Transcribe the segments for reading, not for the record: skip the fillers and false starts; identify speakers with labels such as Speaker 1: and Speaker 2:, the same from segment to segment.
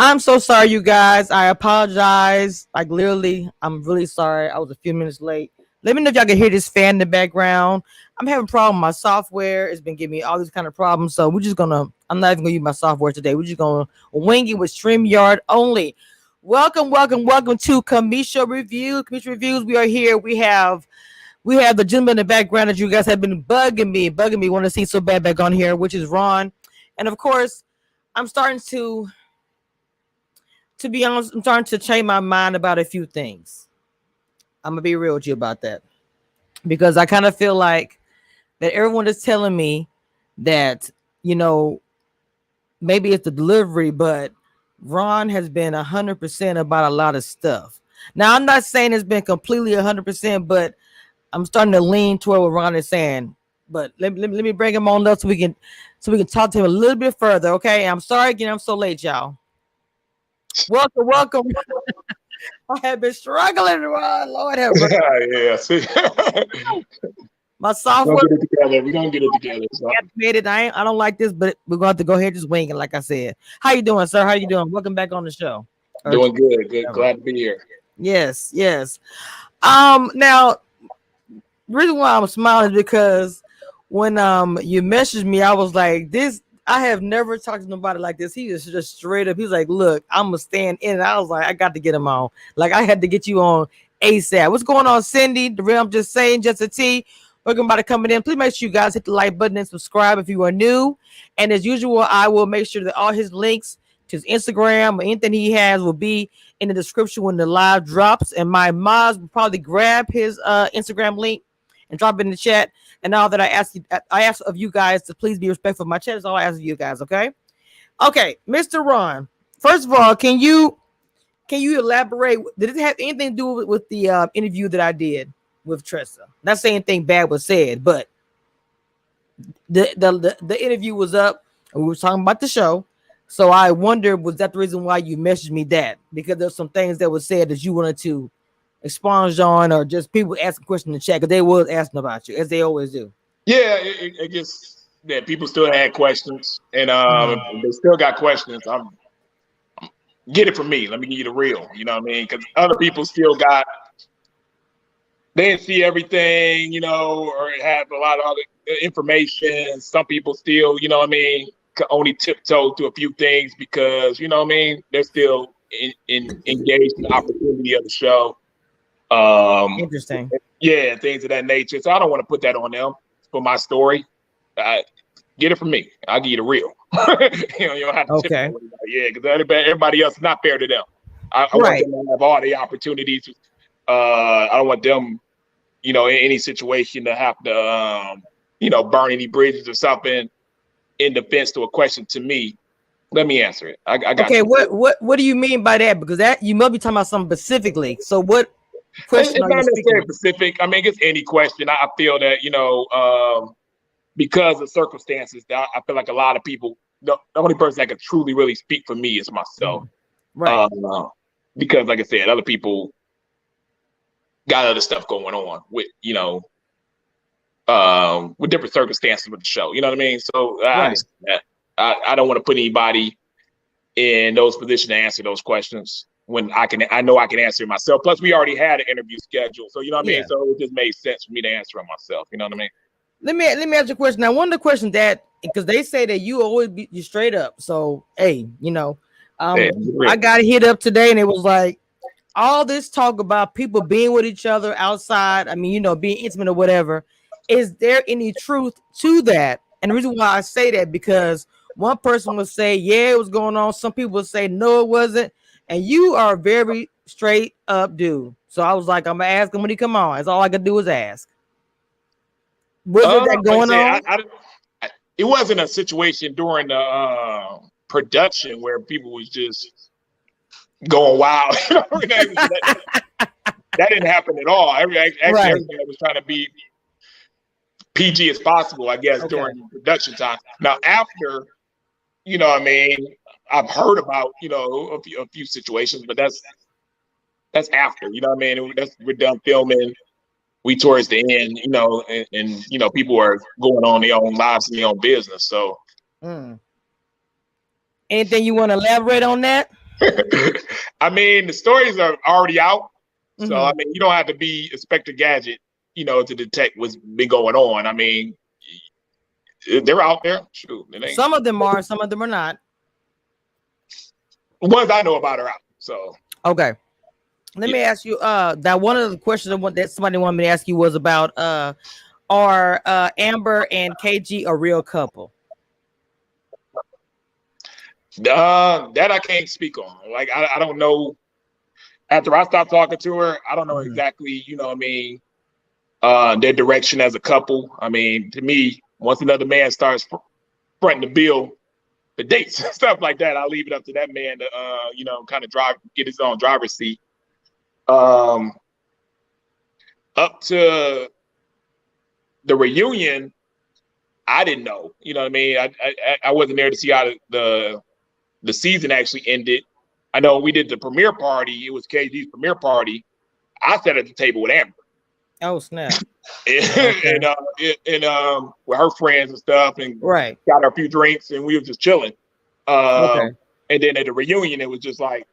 Speaker 1: I'm so sorry, you guys. I apologize. Like literally, I'm really sorry. I was a few minutes late. Let me know if y'all can hear this fan in the background. I'm having a problem with my software. It's been giving me all these kind of problems. So we're just gonna. I'm not even gonna use my software today. We're just gonna wing it with StreamYard only. Welcome, welcome, welcome to Kamisha Review. Kamisha Reviews. We are here. We have the gentleman in the background that you guys have been bugging me. Want to see so bad back on here, which is Ron, and of course, I'm starting to be honest, I'm starting to change my mind about a few things. I'm gonna be real with you about that because I kind of feel like that everyone is telling me that you know maybe it's the delivery, but Ron has been 100% about a lot of stuff. Now I'm not saying it's been completely 100%, but I'm starting to lean toward what Ron is saying. But let me bring him on up so we can talk to him a little bit further. Okay, I'm sorry again. I'm so late, y'all. Welcome, welcome. I have been struggling, Ron. Lord have mercy.
Speaker 2: Yeah, see.
Speaker 1: My
Speaker 2: We're
Speaker 1: software
Speaker 2: gonna get it together. We're gonna get it together. So
Speaker 1: activated. I don't like this, but we're going to have to go ahead and just wing it, like I said. How you doing, sir? How you doing? Welcome back on the show. Or
Speaker 2: doing good, good.
Speaker 1: whatever.
Speaker 2: Glad to be here.
Speaker 1: Yes, yes. Now the reason why I'm smiling is because when you messaged me, I was like, this. I have never talked to nobody like this. He is just straight up. He's like, look, I'm gonna stand in. And I was like, I got to get him on. Like I had to get you on ASAP. What's going on, Cindy? The real I'm just saying, just a T. Welcome by coming in. Please make sure you guys hit the like button and subscribe if you are new. And as usual, I will make sure that all his links to his Instagram or anything he has will be in the description when the live drops. And my mods will probably grab his Instagram link and drop it in the chat. And now that I ask of you guys to please be respectful of my chat. Is all I ask of you guys, okay? Okay, Mr. Ron. First of all, can you elaborate? Did it have anything to do with the interview that I did with Tressa? Not saying anything bad was said, but the interview was up and we were talking about the show. So I wonder, was that the reason why you messaged me that? Because there's some things that were said that you wanted to expunge on, or just people asking questions in the chat because they was asking about you as they always do.
Speaker 2: Yeah, it just that people still had questions, and they still got questions. Get it from me. Let me give you the real. You know what I mean? Because other people still got. They didn't see everything, or have a lot of other information. Some people still, what I mean, only tiptoe to a few things because, what I mean, they're still engaged in the opportunity of the show.
Speaker 1: Interesting.
Speaker 2: Yeah, things of that nature. So I don't want to put that on them for my story. Get it from me. I'll give you the real. You don't have to tip
Speaker 1: Okay.
Speaker 2: yeah, because everybody else is not fair to them. I want them to have all the opportunities. I don't want them, in any situation to have to, burn any bridges or something in defense to a question to me. Let me answer it. I got
Speaker 1: Okay,
Speaker 2: you.
Speaker 1: what do you mean by that? Because that you must be talking about something specifically. So what question
Speaker 2: It's
Speaker 1: are
Speaker 2: not
Speaker 1: you speaking
Speaker 2: necessarily
Speaker 1: of?
Speaker 2: specific. I mean, it's any question. I feel that, because of circumstances, that I feel like a lot of people, the only person that could truly really speak for me is myself.
Speaker 1: Right.
Speaker 2: Because like I said, other people got other stuff going on with, with different circumstances with the show. You know what I mean? So I understand that. I don't want to put anybody in those positions to answer those questions when I know I can answer it myself. Plus, we already had an interview scheduled, so you know what I mean. So it just made sense for me to answer it myself. You know what I mean?
Speaker 1: Let me ask you a question. Now, one of the questions that because they say that you always be you straight up. So hey, I got hit up today and it was like all this talk about people being with each other outside. I mean, being intimate or whatever. Is there any truth to that? And the reason why I say that because one person would say, yeah, it was going on. Some people would say, no, it wasn't. And you are a very straight up dude. So I was like, I'm gonna ask him when he come on. That's all I could do is ask. Was it that
Speaker 2: Like I
Speaker 1: going on?
Speaker 2: said, it wasn't a situation during the production where people was just going wild. That didn't happen at all. Everybody was trying to be PG as possible, I guess, during production time. Now, after, what I mean, I've heard about, a few situations, but that's after, you know what I mean? We're done filming. We towards the end, and people are going on their own lives and their own business. So,
Speaker 1: anything you want to elaborate on that?
Speaker 2: I mean, the stories are already out, so
Speaker 1: Mm-hmm.
Speaker 2: I mean, you don't have to be Inspector Gadget, to detect what's been going on. I mean, they're out there. Shoot, it ain't.
Speaker 1: Some of them are, some of them are not.
Speaker 2: The ones I know about are out. So
Speaker 1: Okay. Let
Speaker 2: yeah.
Speaker 1: me ask you. That one of the questions that somebody wanted me to ask you was about are Amber and KG a real couple?
Speaker 2: That I can't speak on. Like I don't know. After I stopped talking to her, I don't know
Speaker 1: Mm-hmm.
Speaker 2: exactly. What I mean, their direction as a couple. I mean, to me, once another man starts fronting the bill for dates and stuff like that, I'll leave it up to that man to, kind of get his own driver's seat. Um, Up to the reunion, I didn't know. You know what I mean? I wasn't there to see how the season actually ended. I know we did the premiere party. It was KG's premiere party. I sat at the table with Amber.
Speaker 1: Oh snap!
Speaker 2: and,
Speaker 1: Okay.
Speaker 2: with her friends and stuff, and
Speaker 1: Right.
Speaker 2: got her a few drinks, and we were just chilling.
Speaker 1: Okay.
Speaker 2: And then at the reunion, it was just like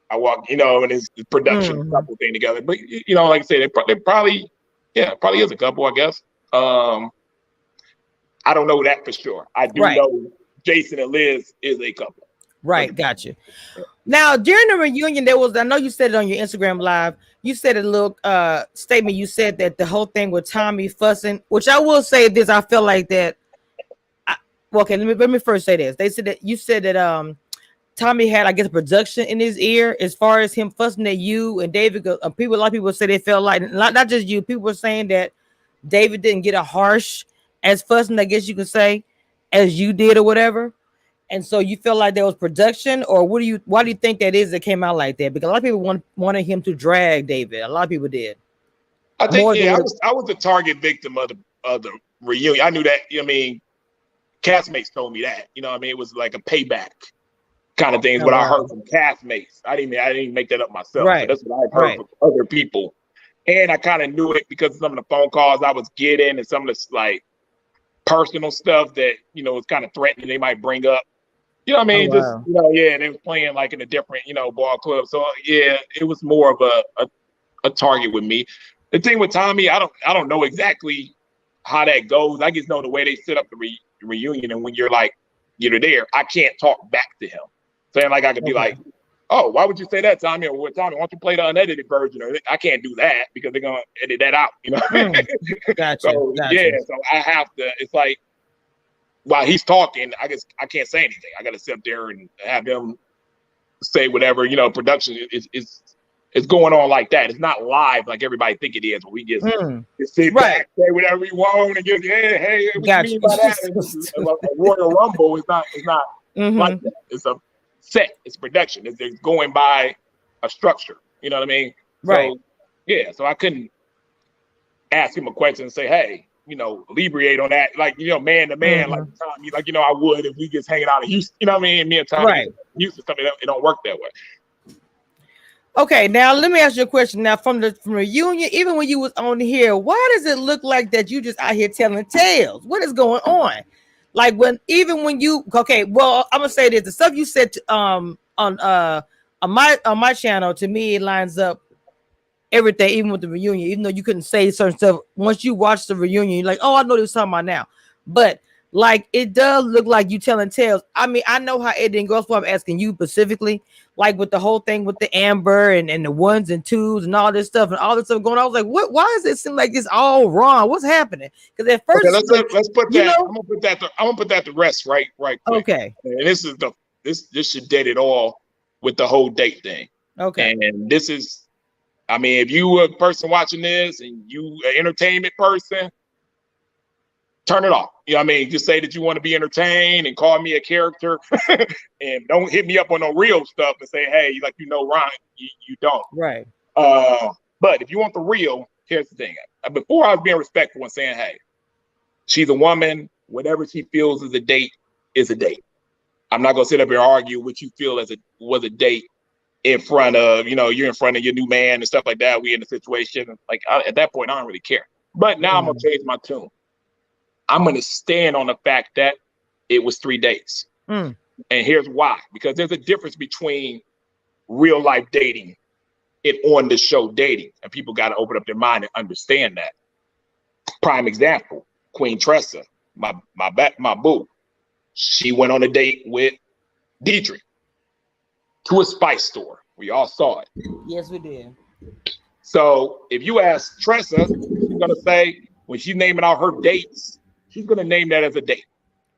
Speaker 2: I walked, and it's the production
Speaker 1: Mm-hmm.
Speaker 2: couple thing together. But like I said, they probably, probably is a couple, I guess. I don't know that for sure. I do
Speaker 1: Right.
Speaker 2: know Jason and Liz is a couple.
Speaker 1: Right. Gotcha. Now during the reunion, there was, I know you said it on your Instagram live. You said a little statement. You said that the whole thing with Tommy fussing, which I will say this, I feel like that. Well, okay, let me first say this. They said that you said that Tommy had, I guess, production in his ear as far as him fussing at you and David. A lot of people say they felt like not just you. People were saying that David didn't get a harsh as fussing, I guess you could say, as you did or whatever. And so you feel like there was production, or why do you think that is that came out like that? Because a lot of people wanted him to drag David. A lot of people did.
Speaker 2: I think
Speaker 1: More than what
Speaker 2: I was the target victim of the reunion. I knew that. I mean, castmates told me that. I mean, it was like a payback kind of thing is
Speaker 1: oh
Speaker 2: what I
Speaker 1: wow.
Speaker 2: heard from castmates. I didn't even make that up myself, but
Speaker 1: Right.
Speaker 2: that's what I've heard
Speaker 1: Right.
Speaker 2: from other people. And I kind of knew it because of some of the phone calls I was getting and some of the like personal stuff that was kind of threatening they might bring up. You know what I
Speaker 1: Oh
Speaker 2: mean? Just
Speaker 1: wow.
Speaker 2: yeah, they was playing like in a different ball club. So yeah, it was more of a target with me. The thing with Tommy, I don't know exactly how that goes. I just know the way they set up the reunion, and when you're there, I can't talk back to him. Saying like I could be like,
Speaker 1: Okay.
Speaker 2: oh, why would you say that, Tommy? Or what, Tommy? Why don't you play the unedited version? Or I can't do that because they're gonna edit that out.
Speaker 1: Mm, gotcha.
Speaker 2: So yeah,
Speaker 1: Gotcha.
Speaker 2: so I have to. It's like while he's talking, I guess I can't say anything. I got to sit there and have him say whatever. Production is going on like that. It's not live like everybody think it is. Where we just
Speaker 1: Mm,
Speaker 2: sit
Speaker 1: right.
Speaker 2: back, say whatever we want, and just hey, what you
Speaker 1: Gotcha.
Speaker 2: mean by that? And this is a Royal Rumble. It's not like
Speaker 1: Mm-hmm.
Speaker 2: that. It's a set. It's production. It's going by a structure. You know what I mean?
Speaker 1: Right.
Speaker 2: So yeah. So I couldn't ask him a question and say, hey, alleviate on that, like, man to man, like
Speaker 1: Mm-hmm.
Speaker 2: Tommy, like, I would if we just hanging out in Houston, you know what I mean? Me and Tommy just
Speaker 1: Right.
Speaker 2: Houston, something it don't work that way.
Speaker 1: Okay, now let me ask you a question. Now, from the reunion, even when you was on here, why does it look like that you just out here telling tales? What is going on? Like when you okay, well, I'm gonna say this: the stuff you said on my channel, to me, it lines up everything, even with the reunion. Even though you couldn't say certain stuff, once you watch the reunion, you're like, oh, I know they was talking about now. But like, it does look like you telling tales. I mean, I know how it didn't go. That's why I'm asking you specifically, like with the whole thing with the Amber and the ones and twos and all this stuff and all this stuff going on. I was like, what? Why does it seem like it's all wrong? What's happening? Because at first,
Speaker 2: Okay,
Speaker 1: it's like,
Speaker 2: let's put
Speaker 1: you
Speaker 2: that.
Speaker 1: know,
Speaker 2: I'm gonna put that to rest right quick.
Speaker 1: okay,
Speaker 2: And this should date it all with the whole date thing.
Speaker 1: okay,
Speaker 2: And this is, I mean, if you a person watching this and you an entertainment person, turn it off. You know what I mean? Just say that you want to be entertained and call me a character and don't hit me up on no real stuff and say, hey, like, Ron, you don't.
Speaker 1: right,
Speaker 2: But if you want the real, here's the thing. Before I was being respectful and saying, hey, she's a woman, whatever she feels is a date is a date. I'm not gonna sit up here and argue what you feel was a date in front of, you're in front of your new man and stuff like that. We in a situation, like at that point, I don't really care. But now I'm gonna change my tune. I'm going to stand on the fact that it was 3 dates.
Speaker 1: mm,
Speaker 2: And here's why. Because there's a difference between real life dating and on the show dating, and people got to open up their mind and understand that. Prime example, Queen Tressa, my boo. She went on a date with Dietrich to a spice store. We all saw it.
Speaker 1: Yes, we did.
Speaker 2: So if you ask Tressa, she's gonna say when she's naming out her dates, she's gonna name that as a date.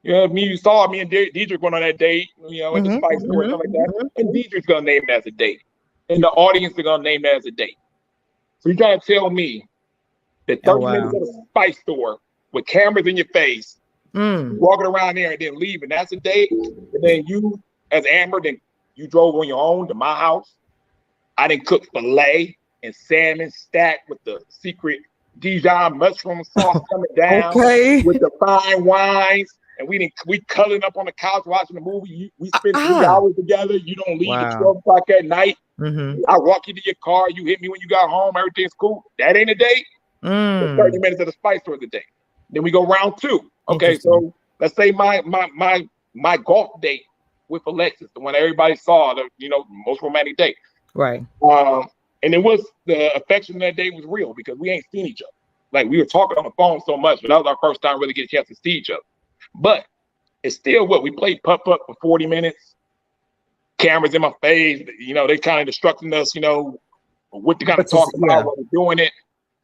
Speaker 2: You know, you saw me and Dietrich went on that date, you know, at the spice store, something like that. And Dietrich's gonna name it as a date. And the audience are gonna name that as a date. So you're trying to tell me that 30 minutes at a spice store with cameras in your face, walking around there and then leaving, that's a date. And then you, as Amber, then you drove on your own to my house. I didn't cook filet and salmon stacked with the secret Dijon mushroom sauce coming down with the fine wines. And we cuddling up on the couch watching the movie. We spent 3 hours together. You don't leave at 12 o'clock at night. I walk you to your car. You hit me when you got home. Everything's cool. That ain't a date. 30 minutes at the spice store is a date. Then we go round two. Okay, so let's say my golf date with Alexis, the one everybody saw, the most romantic date.
Speaker 1: Right.
Speaker 2: And it was the affection of that day was real because we ain't seen each other. Like we were talking on the phone so much, but that was our first time really getting a chance to see each other. But it's still what we played putt-putt for 40 minutes. Cameras in my face, they kind of instructing us, what to kind of talk about when we're doing it.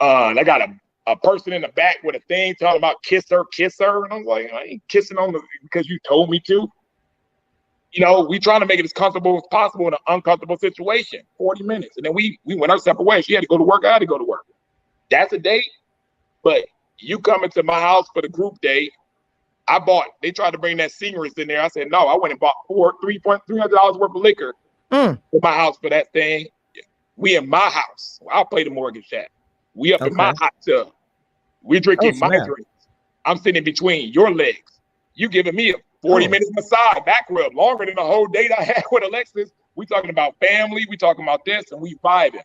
Speaker 2: I got a person in the back with a thing talking about kiss her. And I'm like, I ain't kissing because you told me to. We trying to make it as comfortable as possible in an uncomfortable situation. 40 minutes. And then we went our separate ways. She had to go to work. I had to go to work. That's a date. But you coming to my house for the group date. They tried to bring that seniorist in there. I said, no, I went and bought $300 worth of liquor in my house for that thing. We in my house. I'll pay the mortgage check. We up in my hot tub. We're drinking my drinks. I'm sitting between your legs. You giving me a 40 minutes massage, back rub, longer than the whole date I had with Alexis. We talking about family. We talking about this, and we vibing.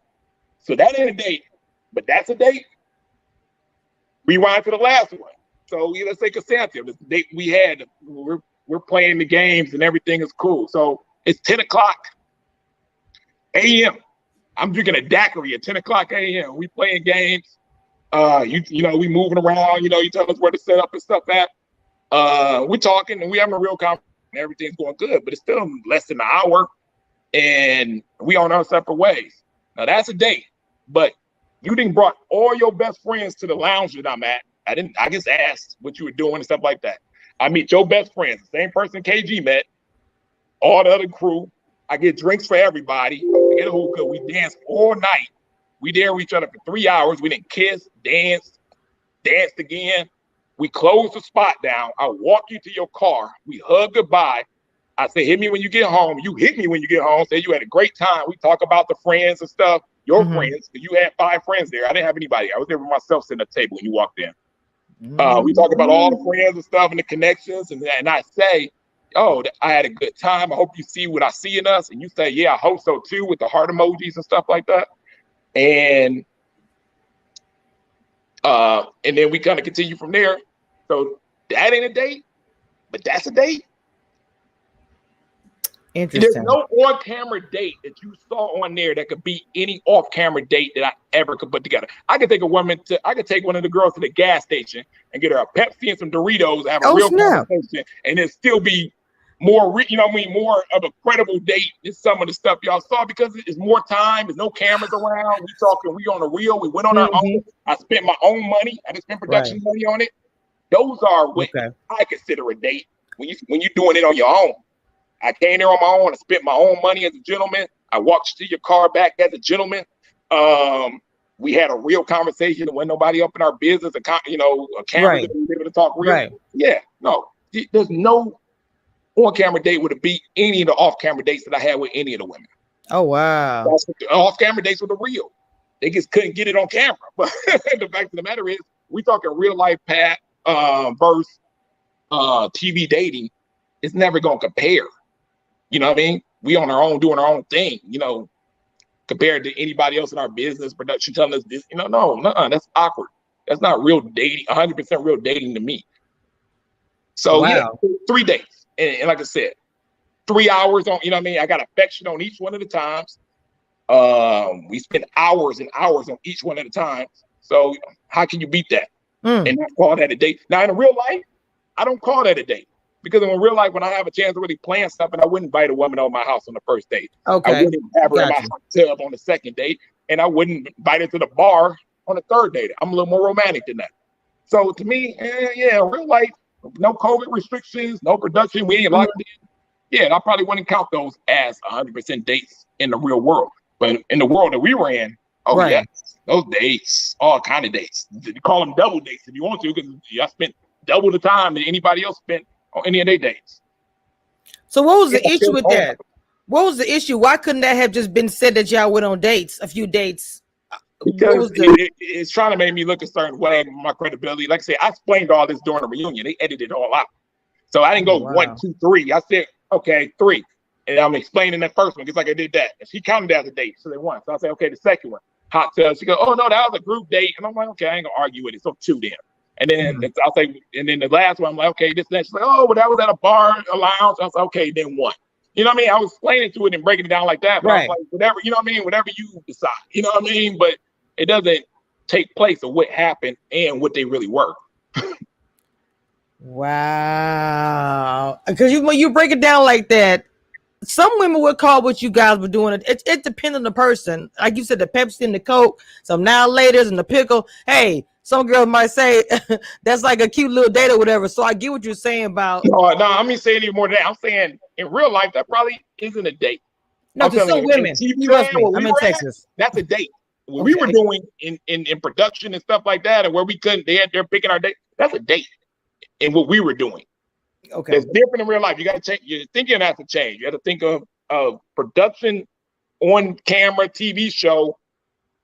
Speaker 2: So that ain't a date, but that's a date. Rewind to the last one. So let's say Cassandra, the date we had, we're playing the games and everything is cool. So it's 10 o'clock a.m. I'm drinking a daiquiri at 10 o'clock a.m. We playing games. We moving around. You tell us where to set up and stuff at. We're talking and we having a real conversation. Everything's going good, but it's still less than an hour, and we on our separate ways. Now that's a date, but you didn't brought all your best friends to the lounge that I'm at. I just asked what you were doing and stuff like that. I meet your best friends, the same person KG met, all the other crew. I get drinks for everybody. I get a hookah. We dance all night. We there with each other for 3 hours. We didn't kiss, danced again. We closed the spot down. I walk you to your car. We hug goodbye. I say, hit me when you get home. You hit me when you get home. Say you had a great time. We talk about the friends and stuff. Your friends, because you had 5 friends there. I didn't have anybody. I was there with myself sitting at the table when you walked in. We talk about all the friends and stuff and the connections. And I say, I had a good time. I hope you see what I see in us. And you say, yeah, I hope so too, with the heart emojis and stuff like that. And then we kind of continue from there. So that ain't a date, but that's a date.
Speaker 1: Interesting.
Speaker 2: There's no on-camera date that you saw on there that could beat any off-camera date that I ever could put together. I could take I could take one of the girls to the gas station and get her a Pepsi and some Doritos, have a real conversation, and then still be more, more of a credible date than some of the stuff y'all saw, because it's more time. There's no cameras around. We on a reel. We went on our own. I spent my own money. I didn't spend production money on it. Those are what I consider a date when you're doing it on your own. I came there on my own. I spent my own money as a gentleman. I walked to your car back as a gentleman. We had a real conversation. There wasn't nobody up in our business. A camera that was able to talk real. Right. Yeah, no. There's no on-camera date would have beat any of the off-camera dates that I had with any of the women.
Speaker 1: Oh, wow.
Speaker 2: The off-camera dates were the real. They just couldn't get it on camera. But the fact of the matter is, we talking real life, Pat, versus TV dating. It's never going to compare. You know what I mean? We on our own, doing our own thing, compared to anybody else in our business, production telling us this, no, that's awkward. That's not real dating, 100% real dating to me. So, 3 dates. And like I said, 3 hours on, you know what I mean? I got affection on each one of the times. We spend hours and hours on each one at a time. So how can you beat that? And not call that a date? Now in real life, I don't call that a date because in real life, when I have a chance to really plan something, I wouldn't invite a woman over my house on the first date.
Speaker 1: Okay.
Speaker 2: I wouldn't have her in my hot tub on the second date, and I wouldn't invite her to the bar on the third date. I'm a little more romantic than that. So to me, yeah, real life, no COVID restrictions, no production, we ain't locked in. Yeah, I probably wouldn't count those as 100% dates in the real world. But in the world that we were in, yeah, those dates, all kind of dates. You call them double dates if you want to, because I spent double the time that anybody else spent on any of their dates.
Speaker 1: So what was the issue with that? What was the issue? Why couldn't that have just been said that y'all went on dates, a few dates?
Speaker 2: Because it's trying to make me look a certain way, my credibility. Like I said, I explained all this during the reunion. They edited it all out. So I didn't go 1, 2, 3. I said, okay, 3. And I'm explaining that first one, just like I did that. And she counted that as a date, so they won. So I said, okay, the second one, hot tub. She goes, oh no, that was a group date. And I'm like, okay, I ain't gonna argue with it. So 2 then. And then I'll say, and then the last one, I'm like, okay, this and that. She's like, oh, well, that was at a bar, a lounge. I was like, okay, then 1. You know what I mean? I was explaining to it and breaking it down like that. But I was like, whatever, you know what I mean? Whatever you decide. You know what I mean? But it doesn't take place of what happened and what they really were.
Speaker 1: Wow. Because when you break it down like that, some women would call what you guys were doing. It depends on the person. Like you said, the Pepsi and the Coke, some now laters and the pickle. Hey, some girls might say that's like a cute little date or whatever. So I get what you're saying about.
Speaker 2: No, I mean saying any more than that. I'm saying in real life, that probably isn't a date.
Speaker 1: No, to some women. Trust me, I'm in Texas.
Speaker 2: That's a date. What we were doing in production and stuff like that, and where we couldn't, they're picking our date. That's a date. In what we were doing. Okay. It's different in real life. You got to change. Your thinking has to change. You have to think of production on camera, TV show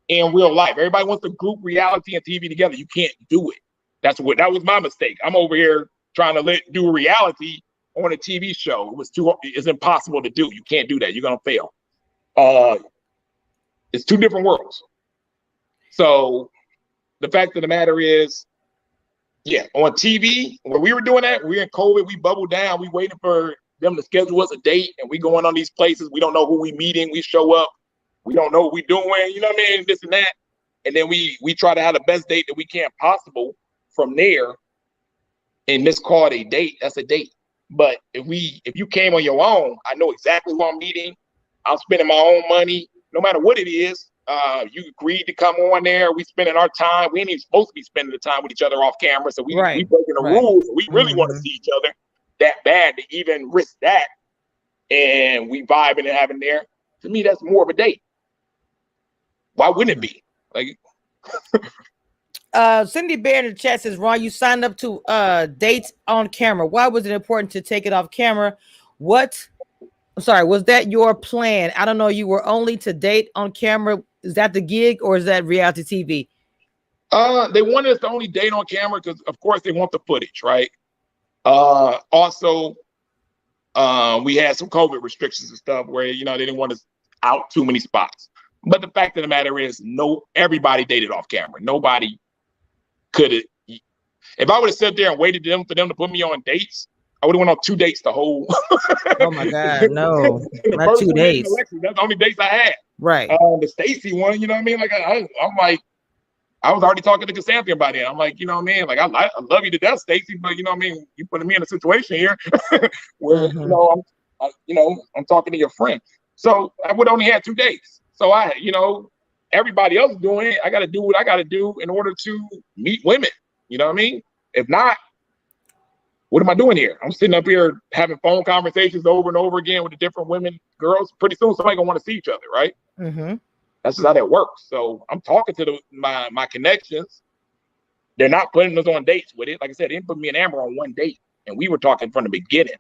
Speaker 2: in real life. Everybody wants to group reality and TV together. You can't do it. That was my mistake. I'm over here trying to do reality on a TV show. It's impossible to do. You can't do that. You're going to fail. It's 2 different worlds. So the fact of the matter is, yeah, on TV, when we were doing that, we were in COVID, we bubbled down, we waiting for them to schedule us a date, and we going on these places. We don't know who we meeting. We show up. We don't know what we doing, you know what I mean? This and that. And then we try to have the best date that we can possible from there. And this called a date, that's a date. But if you came on your own, I know exactly who I'm meeting. I'm spending my own money, no matter what it is. You agreed to come on there. We spending our time. We ain't even supposed to be spending the time with each other off camera. So we breaking the rules. We really want to see each other that bad to even risk that. And we vibing and having there. To me, that's more of a date. Why wouldn't it be? Like
Speaker 1: Cindy Bear in the chat says, Ron, you signed up to dates on camera. Why was it important to take it off camera? Was that your plan? I don't know. You were only to date on camera. Is that the gig or is that reality TV?
Speaker 2: They wanted us to only date on camera because, of course, they want the footage, right? Also, we had some COVID restrictions and stuff where, they didn't want us out too many spots. But the fact of the matter is, everybody dated off camera. Nobody could have. If I would have sat there and waited for them to put me on dates, I would have went on 2 dates the whole.
Speaker 1: Oh my God, no, not 2 dates.
Speaker 2: Alexis, that's the only dates I had.
Speaker 1: Right.
Speaker 2: The Stacy one, you know what I mean? Like I'm like, I was already talking to Cassandra about it. I'm like, you know what I mean? Like I love you to death, Stacy, but you know what I mean? You putting me in a situation here where I'm talking to your friend. So I would only have 2 dates. So everybody else doing it. I got to do what I got to do in order to meet women. You know what I mean? If not, what am I doing here? I'm sitting up here having phone conversations over and over again with the different women, girls. Pretty soon, somebody gonna want to see each other, right? Mm-hmm. That's just how that works. So I'm talking to my connections. They're not putting us on dates with it. Like I said, they didn't put me and Amber on 1 date, and we were talking from the beginning.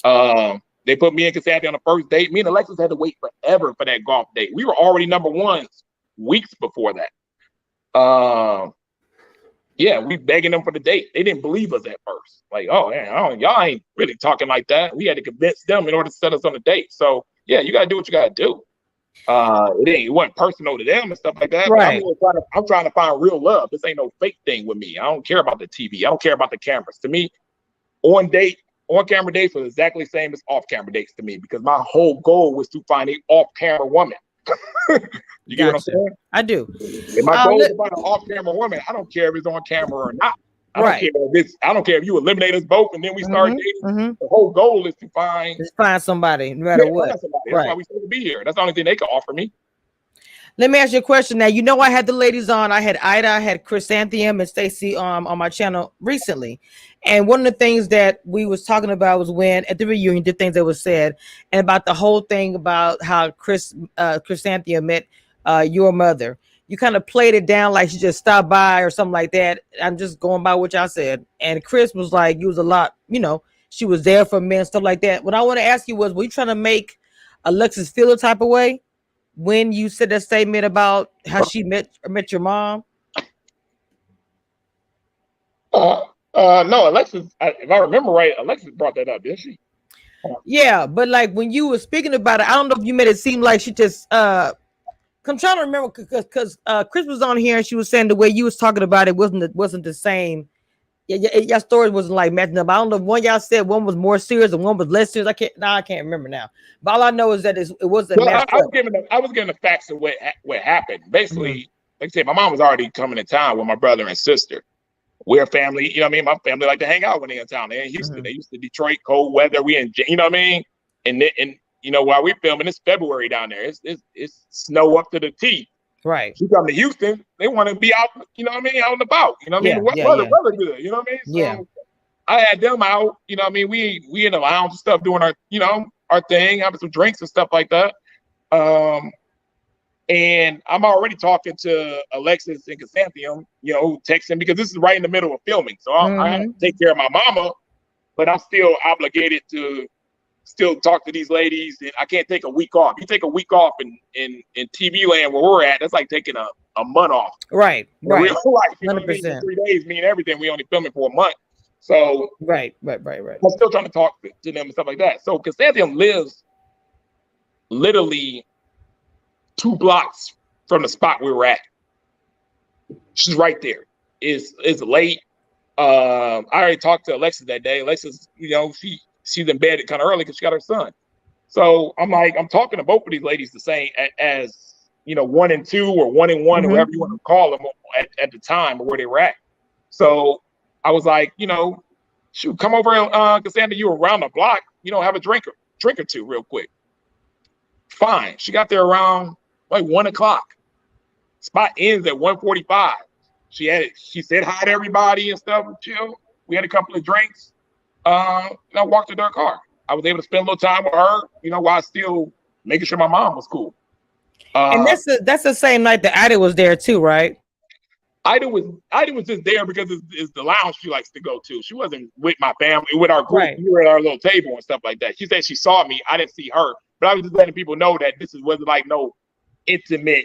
Speaker 2: They put me and Cassandra on the first date. Me and Alexis had to wait forever for that golf date. We were already number 1s weeks before that. Yeah, we begging them for the date. They didn't believe us at first. Like, oh, man, y'all ain't really talking like that. We had to convince them in order to set us on a date. So, yeah, you got to do what you got to do. It wasn't personal to them and stuff like that.
Speaker 1: Right.
Speaker 2: I'm trying to find real love. This ain't no fake thing with me. I don't care about the TV. I don't care about the cameras. To me, on date, on-camera dates were exactly the same as off-camera dates to me because my whole goal was to find an off-camera woman. You get what I'm saying?
Speaker 1: I do.
Speaker 2: If my goal is to find an off-camera woman, I don't care if it's on camera or not. I don't care if it's. I don't care if you eliminate us both and then we start dating. The whole goal is to find
Speaker 1: somebody, no matter what.
Speaker 2: That's why we supposed to be here. That's the only thing they can offer me.
Speaker 1: Let me ask you a question now. You know, I had the ladies on. I had Ida, I had Chrysanthemum and Stacy on my channel recently. And one of the things that we was talking about was when at the reunion, the things that was said, and about the whole thing about how Chrysanthemum met your mother. You kind of played it down like she just stopped by or something like that. I'm just going by what y'all said. And Chris was like, you was a lot, you know, she was there for men, stuff like that. What I want to ask you was, were you trying to make Alexis feel a type of way when you said that statement about how she met your mom?
Speaker 2: No, Alexis, if I remember right, Alexis brought that up, didn't she?
Speaker 1: Yeah, but like when you were speaking about it, I don't know if you made it seem like she just I'm trying to remember because Chris was on here and she was saying the way you was talking about it wasn't the same. Your story wasn't like matching up. I don't know if one y'all said one was more serious and one was less serious. I can't remember now. But all I know is that it wasn't.
Speaker 2: Well, I was giving the facts of what happened. Basically, like I said, my mom was already coming to town with my brother and sister. We're a family, you know what I mean? My family like to hang out when they're in town. They're in Houston. They used to Detroit, cold weather. We in, you know what I mean? And you know, while we're filming, it's February down there. It's snow up to the teeth.
Speaker 1: Right.
Speaker 2: She come to Houston, they want to be out, you know what I mean, out and about. You know what I mean? The weather good, you know what I mean? So I had them out, you know what I mean? We in the lounge and stuff doing our, you know, our thing, having some drinks and stuff like that. And I'm already talking to Alexis and Chrysanthemum, you know, texting because this is right in the middle of filming. So I have to take care of my mama, but I'm still obligated to still talk to these ladies, and I can't take a week off. You take a week off in TV land where we're at, that's like taking a month off.
Speaker 1: Right.
Speaker 2: In real life, you know what I mean? 3 days mean everything. We only filming for a month. So
Speaker 1: right.
Speaker 2: I'm still trying to talk to them and stuff like that. So Chrysanthemum lives literally 2 blocks from the spot we were at. She's right there. It's late. I already talked to Alexis that day. Alexis, you know, she's in bed kind of early because she got her son. So I'm talking to both of these ladies the same as, you know, 1 and 2 or 1 and 1 or whatever you want to call them at the time or where they were at. So I was like, you know, shoot, come over, Cassandra, you were around the block, you know, have a drink or two real quick. Fine. She got there around like 1 o'clock. Spot ends at 1:45. She said hi to everybody and stuff, chill. We had a couple of drinks. And I walked to their car. I was able to spend a little time with her, you know, while still making sure my mom was cool.
Speaker 1: And that's the same night that Ida was there too, right?
Speaker 2: Ida was just there because it's the lounge she likes to go to. She wasn't with my family, with our group. Right. We were at our little table and stuff like that. She said she saw me. I didn't see her, but I was just letting people know that this wasn't like no intimate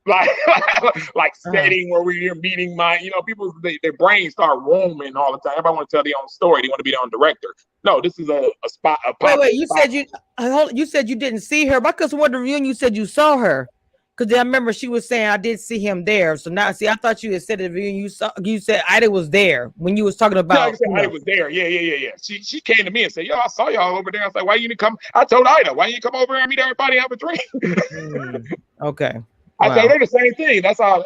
Speaker 2: like setting where we're meeting people, their brains start roaming all the time. Everybody want to tell their own story. They want to be their own director. No, this is a spot.
Speaker 1: Wait, you said you didn't see her. Because when the reunion you said you saw her. Because I remember she was saying I did see him there. So now, see, I thought you had said at the reunion you said Ida was there when you was talking about.
Speaker 2: Yeah, Ida was there. Yeah. She came to me and said, "Yo, I saw y'all over there." I was like, "Why you didn't come?" I told Ida, "Why you come over and meet everybody and have a drink?"
Speaker 1: Okay.
Speaker 2: I told her the same thing. That's how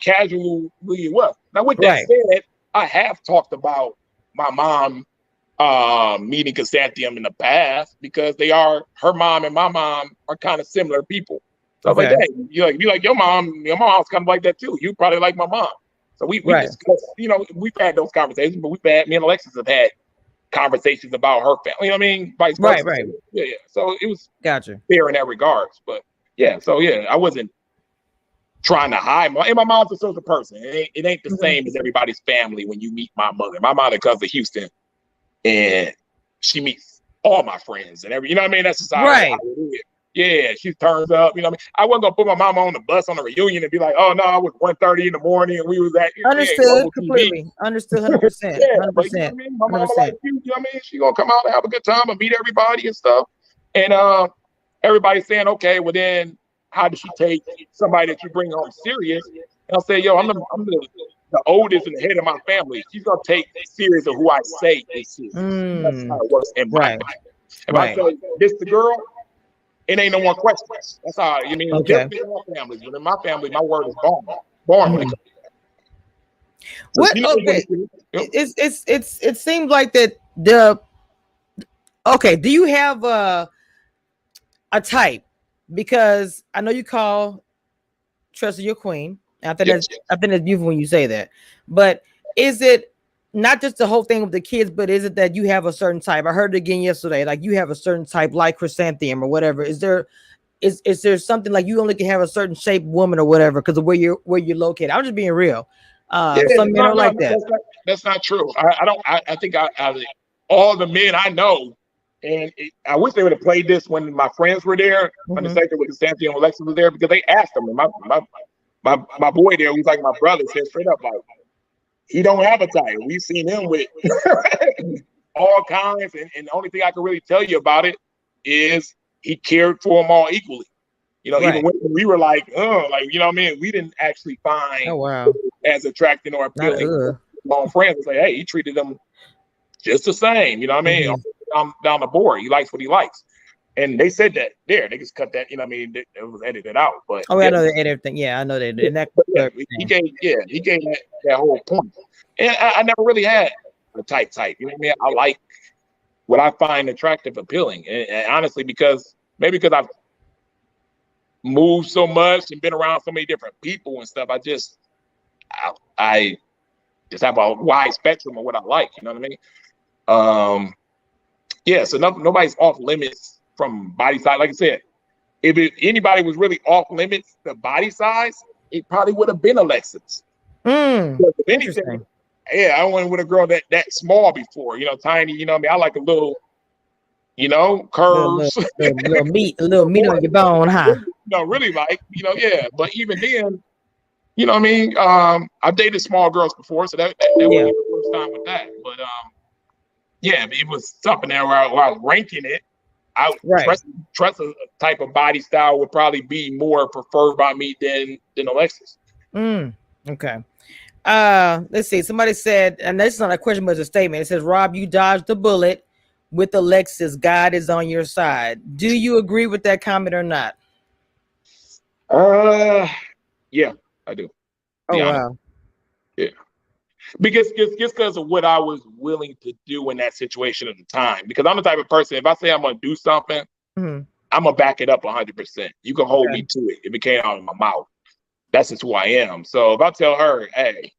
Speaker 2: casually it was. Now, with that said, I have talked about my mom meeting Chrysanthemum in the past because her mom and my mom are kind of similar people. So I was like, hey, you like your mom's kind of like that too. You probably like my mom. So we discussed, you know, we've had those conversations, but me and Alexis have had conversations about her family. You know what I mean? Vice versa. Right. Yeah. So it was fair in that regards. But I wasn't trying to hide. And my mom's a social person. It ain't the same as everybody's family when you meet my mother. My mother comes to Houston and she meets all my friends and you know what I mean? That's just how it is. Yeah, she turns up, you know what I mean? I wasn't gonna put my mama on the bus on a reunion and be like, oh no, I was 1:30 in the morning and we was at
Speaker 1: Understood completely. Understood 100%.
Speaker 2: Yeah, 100%. But you know what I mean? My mama like you know what I mean? She gonna come out and have a good time and meet everybody and stuff. And everybody's saying, okay, well then how does she take somebody that you bring home serious? And I'll say, yo, I'm the the oldest and the head of my family, she's gonna take serious of who I say is serious. That's how it works in my
Speaker 1: Right.
Speaker 2: family. If I
Speaker 1: Right.
Speaker 2: say this the girl, it ain't no more questions. That's how you mean. It's
Speaker 1: Okay.
Speaker 2: different in all families, but in my family, my word is born like. So
Speaker 1: What?
Speaker 2: she knows what
Speaker 1: Okay.
Speaker 2: it is. Yep.
Speaker 1: It seems like that the okay. Do you have a type? Because I know you call Trust your queen.
Speaker 2: Yes.
Speaker 1: I think that's beautiful when you say that. But is it not just the whole thing with the kids, but is it that you have a certain type? I heard it again yesterday, like you have a certain type, like chrysanthemum or whatever. Is there something like you only can have a certain shape woman or whatever because of where you're located? I'm just being real.
Speaker 2: Yeah,
Speaker 1: Some men
Speaker 2: no,
Speaker 1: are
Speaker 2: no,
Speaker 1: like that.
Speaker 2: that's not true. I don't. I think all the men I know, and I wish they would have played this when my friends were there on the sector with the Santi and Alexis was there because they asked them. And my boy there, who's like my brother, said straight up like he don't have a type. We've seen him with all kinds, and the only thing I can really tell you about it is he cared for them all equally. You know, even
Speaker 1: Right.
Speaker 2: when we were like, oh, like you know what I mean, we didn't actually
Speaker 1: Oh
Speaker 2: find
Speaker 1: wow.
Speaker 2: as attracting or
Speaker 1: Not
Speaker 2: appealing among friends. It's like, hey, he treated them just the same. You know what I mean? Down the board, he likes what he likes. And they said that there, they just cut that. You know what I mean? It was edited out. But
Speaker 1: Oh, I
Speaker 2: yeah,
Speaker 1: know they edit everything. Yeah, I know they and that.
Speaker 2: but yeah, he gave that whole point. And I never really had a type. You know what I mean? I like what I find attractive, appealing, and honestly, maybe because I've moved so much and been around so many different people and stuff, I just have a wide spectrum of what I like. You know what I mean? Yeah. So nobody's off limits from body size. Like I said, if anybody was really off limits, the body size, it probably would have been Alexis. If anything,
Speaker 1: Interesting.
Speaker 2: yeah, I went with a girl that small before. You know, tiny. You know what I mean? I like a little, curves.
Speaker 1: A little meat on your bone, huh?
Speaker 2: Really like, yeah. But even then, you know what I mean? I've dated small girls before, so that wouldn't be the first time with that. But yeah, it was something there where I was ranking it. I trust a type of body style would probably be more preferred by me than Alexis.
Speaker 1: Okay. Let's see. Somebody said, and that's not a question, but it's a statement. It says, Rob, you dodged the bullet with Alexis. God is on your side. Do you agree with that comment or not?
Speaker 2: Yeah, I do.
Speaker 1: Oh, wow.
Speaker 2: Yeah. Because just because of what I was willing to do in that situation at the time. Because I'm the type of person, if I say I'm going to do something, I'm going to back it up 100%. You can hold me to it if it came out of my mouth. That's just who I am. So if I tell her, hey,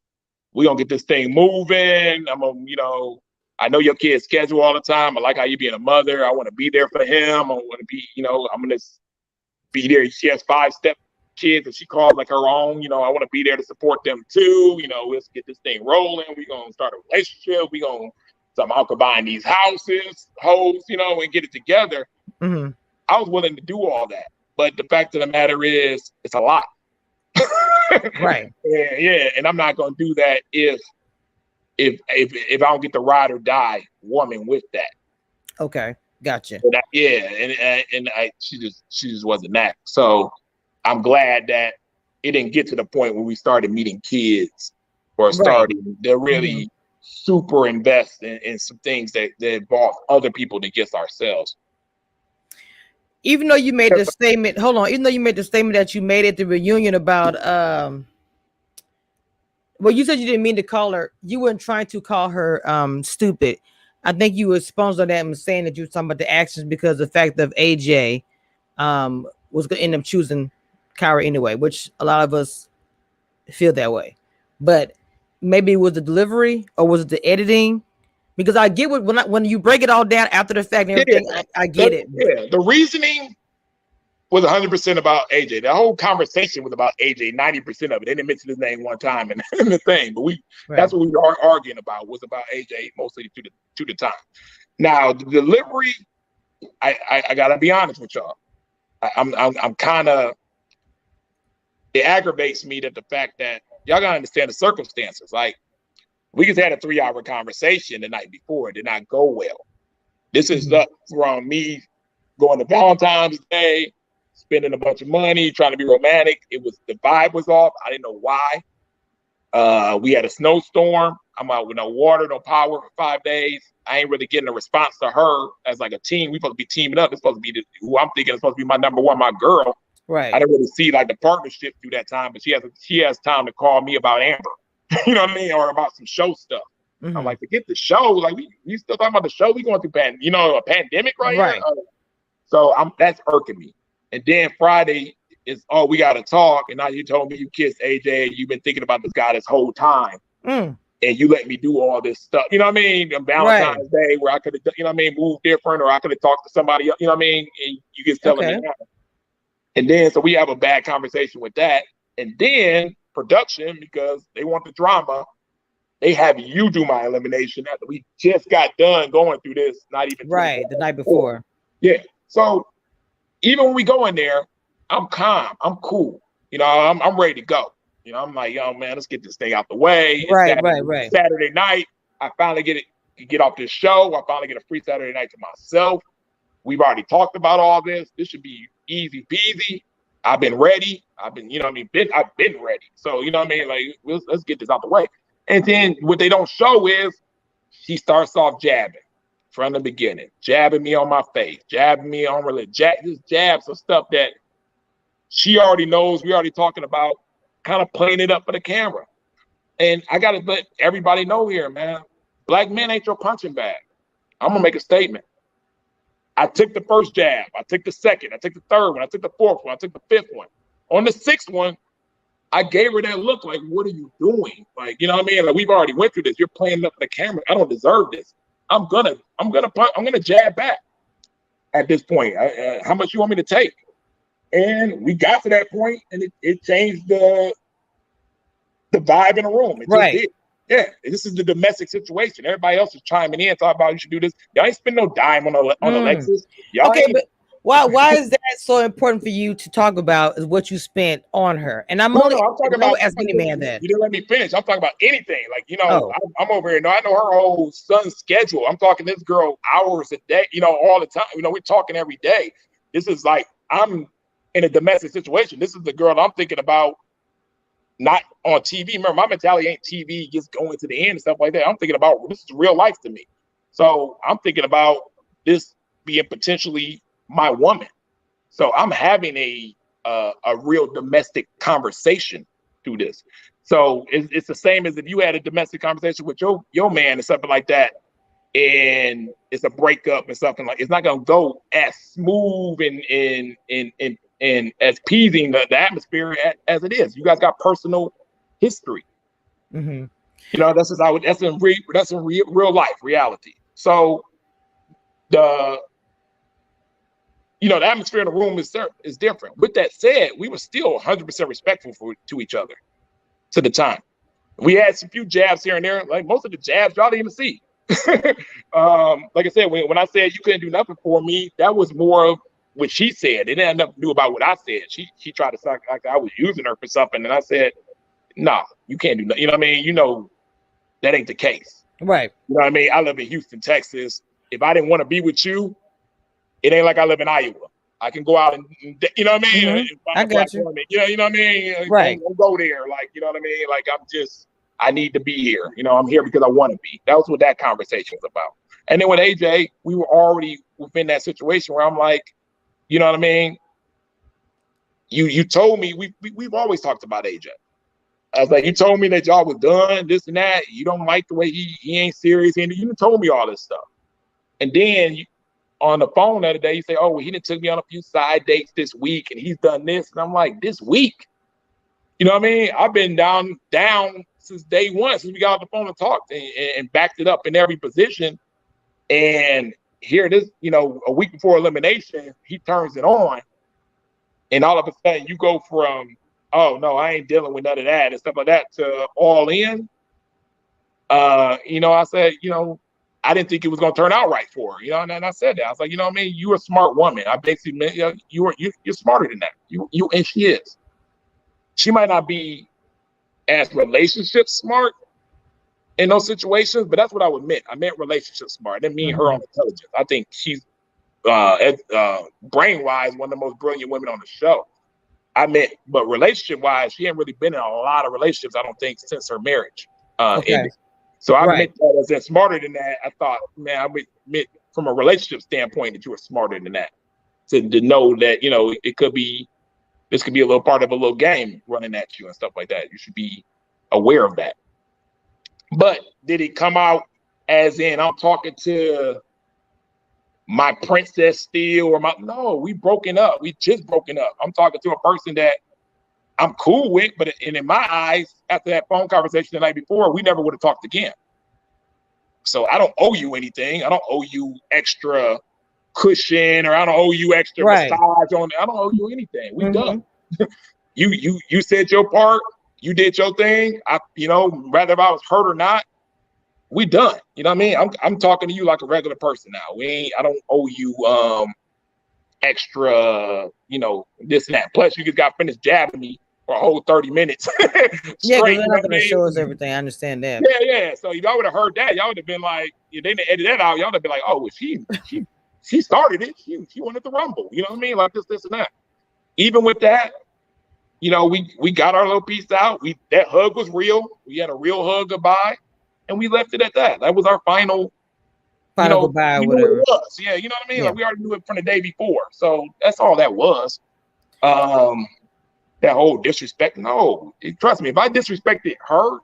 Speaker 2: we're going to get this thing moving. I'm going to, I know your kid's schedule all the time. I like how you being a mother. I want to be there for him. I want to be, I'm going to be there. She has 5 step kids that she calls like her own. I want to be there to support them too. Let's get this thing rolling. We're going to start a relationship. We're going to somehow combine these house, and get it together. I was willing to do all that. But the fact of the matter is, it's a lot.
Speaker 1: Right.
Speaker 2: Yeah. And I'm not going to do that if I don't get the ride or die woman with that.
Speaker 1: Okay. Gotcha.
Speaker 2: She just wasn't that. So I'm glad that it didn't get to the point where we started meeting kids or starting to really super invest in some things that involve other people than just ourselves.
Speaker 1: Even though you made the statement, even though you made the statement that you made at the reunion about, well, you said you didn't mean to call her, you weren't trying to call her stupid. I think you were sponsored on that and saying that you were talking about the actions because the fact that AJ was going to end up choosing Kyra anyway, which a lot of us feel that way. But maybe it was the delivery or was it the editing? Because I get when you break it all down after the fact and everything, I get it.
Speaker 2: Yeah, the reasoning was 100% about AJ. The whole conversation was about AJ, 90% of it. They didn't mention his name one time in the thing, but that's what we were arguing about, was about AJ mostly to the time. Now, the delivery, I gotta be honest with y'all. I'm kind of, it aggravates me that the fact that y'all gotta understand the circumstances. Like, we just had a 3-hour conversation the night before. It did not go well. This is up from me going to Valentine's Day, spending a bunch of money, trying to be romantic. The vibe was off. I didn't know why. We had a snowstorm. I'm out with no water, no power for 5 days. I ain't really getting a response to her as like a team. We supposed to be teaming up. It's supposed to be who I'm thinking is supposed to be my number one, my girl.
Speaker 1: Right.
Speaker 2: I didn't really see like the partnership through that time, but she has time to call me about Amber, you know what I mean, or about some show stuff. I'm like, forget the show. Like we still talking about the show. We going through a pandemic right here. So that's irking me. And then Friday is, oh, we got to talk. And now you told me you kissed AJ. And you've been thinking about this guy this whole time. And you let me do all this stuff. You know what I mean? On Valentine's Day where I could have, you know what I mean, moved different, or I could have talked to somebody else. You know what I mean? And you just telling me that. And then, so we have a bad conversation with that. And then production, because they want the drama, they have you do my elimination after we just got done going through this, not even
Speaker 1: the night before.
Speaker 2: Yeah. So even when we go in there, I'm calm, I'm cool. You know, I'm ready to go. You know, I'm like, yo, man, let's get this thing out the way.
Speaker 1: Right.
Speaker 2: Saturday night, I finally get off this show. I finally get a free Saturday night to myself. We've already talked about all this. This should be easy peasy. I've been ready. I've been ready. So, you know what I mean? Like, let's get this out the way. And then what they don't show is she starts off jabbing from the beginning, jabbing me on my face, jabbing me on religion, just jabs of stuff that she already knows. We already talking about, kind of playing it up for the camera. And I got to let everybody know here, man, black men ain't your punching bag. I'm going to make a statement. I took the first jab. I took the second. I took the third one. I took the fourth one. I took the fifth one. On the sixth one, I gave her that look like, what are you doing? Like, you know what I mean? Like, we've already went through this. You're playing up for the camera. I don't deserve this. I'm gonna jab back at this point. How much you want me to take? And we got to that point, and it changed the vibe in the room. It just did. Yeah, this is the domestic situation. Everybody else is chiming in, talking about you should do this. Y'all ain't spend no dime on Alexis. Y'all
Speaker 1: but why is that so important for you to talk about? Is what you spent on her? And I'm talking about ask any man that.
Speaker 2: You didn't let me finish. I'm talking about anything. Like, you know, I'm over here. I know her whole son's schedule. I'm talking this girl hours a day. You know, all the time. You know, we're talking every day. This is like, I'm in a domestic situation. This is the girl I'm thinking about. Not on TV. Remember, my mentality ain't TV just going to the end and stuff like that. I'm thinking about, this is real life to me. So I'm thinking about this being potentially my woman. So I'm having a real domestic conversation through this. So it's the same as if you had a domestic conversation with your man and something like that, and it's a breakup and something like, it's not gonna go as smooth and as pleasing the atmosphere as it is. You guys got personal history. You know, that's in real life reality. So the atmosphere in the room is different. With that said, we were still 100% respectful to each other to the time. We had some few jabs here and there. Like most of the jabs y'all didn't even see. Like I said, when I said you couldn't do nothing for me, that was more of what she said. It had nothing to do about what I said. She tried to sound like I was using her for something, and I said, no, you can't do nothing. You know what I mean? You know, that ain't the case.
Speaker 1: Right.
Speaker 2: You know what I mean? I live in Houston, Texas. If I didn't want to be with you, it ain't like I live in Iowa. I can go out and, you know what I mean?
Speaker 1: I got you.
Speaker 2: You know what I mean?
Speaker 1: Right.
Speaker 2: Don't go there. Like, you know what I mean? Like, I need to be here. You know, I'm here because I want to be. That was what that conversation was about. And then with AJ, we were already within that situation where I'm like, you know what I mean? You told me, we've always talked about AJ. I was like, you told me that y'all was done, this and that. You don't like the way he ain't serious. And you told me all this stuff. And then on the phone the other day, you say, oh, well, he done took me on a few side dates this week and he's done this. And I'm like, this week? You know what I mean? I've been down since day one, since we got off the phone and talked and backed it up in every position. And here it is, you know, a week before elimination, he turns it on. And all of a sudden you go from, oh, no, I ain't dealing with none of that and stuff like that to all in. You know, I said, you know, I didn't think it was going to turn out right for her. You know, and I said that. I was like, you know what I mean? You're a smart woman. I basically meant, you know, you're smarter than that. You and she is. She might not be as relationship smart in those situations, but that's what I would meant. I meant relationship smart. I didn't mean her on intelligence. I think she's brain-wise one of the most brilliant women on the show. I meant, but relationship wise, she hadn't really been in a lot of relationships, I don't think, since her marriage
Speaker 1: Okay.
Speaker 2: ended. So I
Speaker 1: Right.
Speaker 2: meant that as in smarter than that. I thought, man, I meant from a relationship standpoint that you were smarter than that. To know that, you know, it could be, this could be a little part of a little game running at you and stuff like that. You should be aware of that. But did it come out as in I'm talking to my princess still, or my, no, we broken up. We just broken up. I'm talking to a person that I'm cool with, but and in my eyes, after that phone conversation the night before, we never would have talked again. So I don't owe you anything. I don't owe you extra cushion, or I don't owe you extra
Speaker 1: Right.
Speaker 2: massage on it. I don't owe you anything. We done.
Speaker 1: Mm-hmm.
Speaker 2: You said your part. You did your thing. You know, whether if I was hurt or not, we done. You know what I mean? I'm talking to you like a regular person now. I don't owe you extra, you know, this and that. Plus, you just got finished jabbing me for a whole 30 minutes
Speaker 1: Yeah,
Speaker 2: straight.
Speaker 1: because they're not going to show us everything. I understand that.
Speaker 2: Yeah. So if y'all would have heard that, y'all would have been like, if they didn't edit that out, y'all would have been like, oh, well, she started it. She wanted to rumble. You know what I mean? Like this and that. Even with that, you know, we got our little piece out. That hug was real. We had a real hug goodbye, and we left it at that. That was our final
Speaker 1: Goodbye,
Speaker 2: we
Speaker 1: whatever.
Speaker 2: knew it was. Yeah, you know what I mean?
Speaker 1: Yeah.
Speaker 2: Like we already knew it from the day before. So that's all that was. That whole disrespect. No, trust me, if I disrespected her,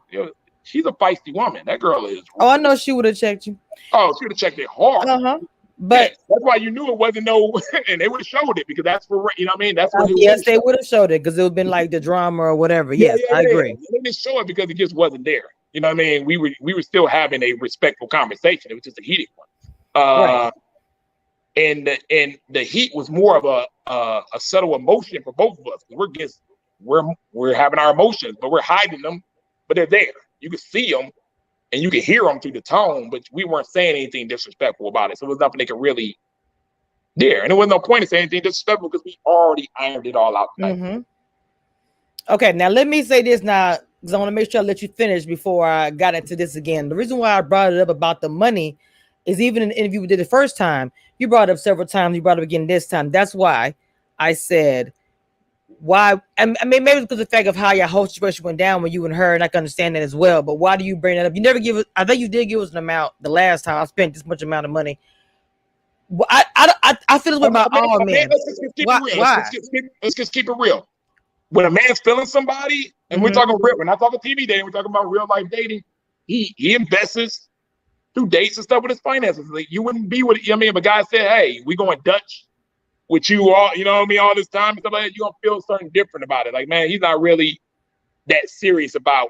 Speaker 2: she's a feisty woman. That girl is.
Speaker 1: Oh, I know she would have checked you.
Speaker 2: Oh, she would have checked it hard.
Speaker 1: But
Speaker 2: that's why you knew it wasn't no, and they would have showed it because that's for, you know what I mean? That's what
Speaker 1: yes, they would have showed it because it would have been like the drama or whatever. Yes, I agree.
Speaker 2: They didn't show it because it just wasn't there. You know what I mean? We were still having a respectful conversation. It was just a heated one.
Speaker 1: Right.
Speaker 2: And the heat was more of a subtle emotion for both of us. We're having our emotions, but we're hiding them, but they're there. You can see them and you can hear them through the tone, but we weren't saying anything disrespectful about it. So it was nothing they could really there. And there was no point in saying anything disrespectful because we already ironed it all out.
Speaker 1: Mm-hmm. Okay, now let me say this now, because I want to make sure I let you finish before I got into this again. The reason why I brought it up about the money is even in the interview we did the first time, you brought it up several times, you brought it up again this time. That's why I said, why? I mean, maybe because of the fact of how your whole situation went down when you and her, and I can understand that as well. But why do you bring that up? You never give it. I think you did give us an amount the last time I spent this much amount of money. Well, I feel this way about all men.
Speaker 2: Let's just keep it real. When a man's feeling somebody, and we're talking real, we're not talking TV dating, we're talking about real life dating. He invests through dates and stuff with his finances. Like you wouldn't be with, you know what I mean? If a guy said, "Hey, we going Dutch with you all," you know what I mean, all this time and stuff like that, you gonna feel something different about it. Like, man, he's not really that serious about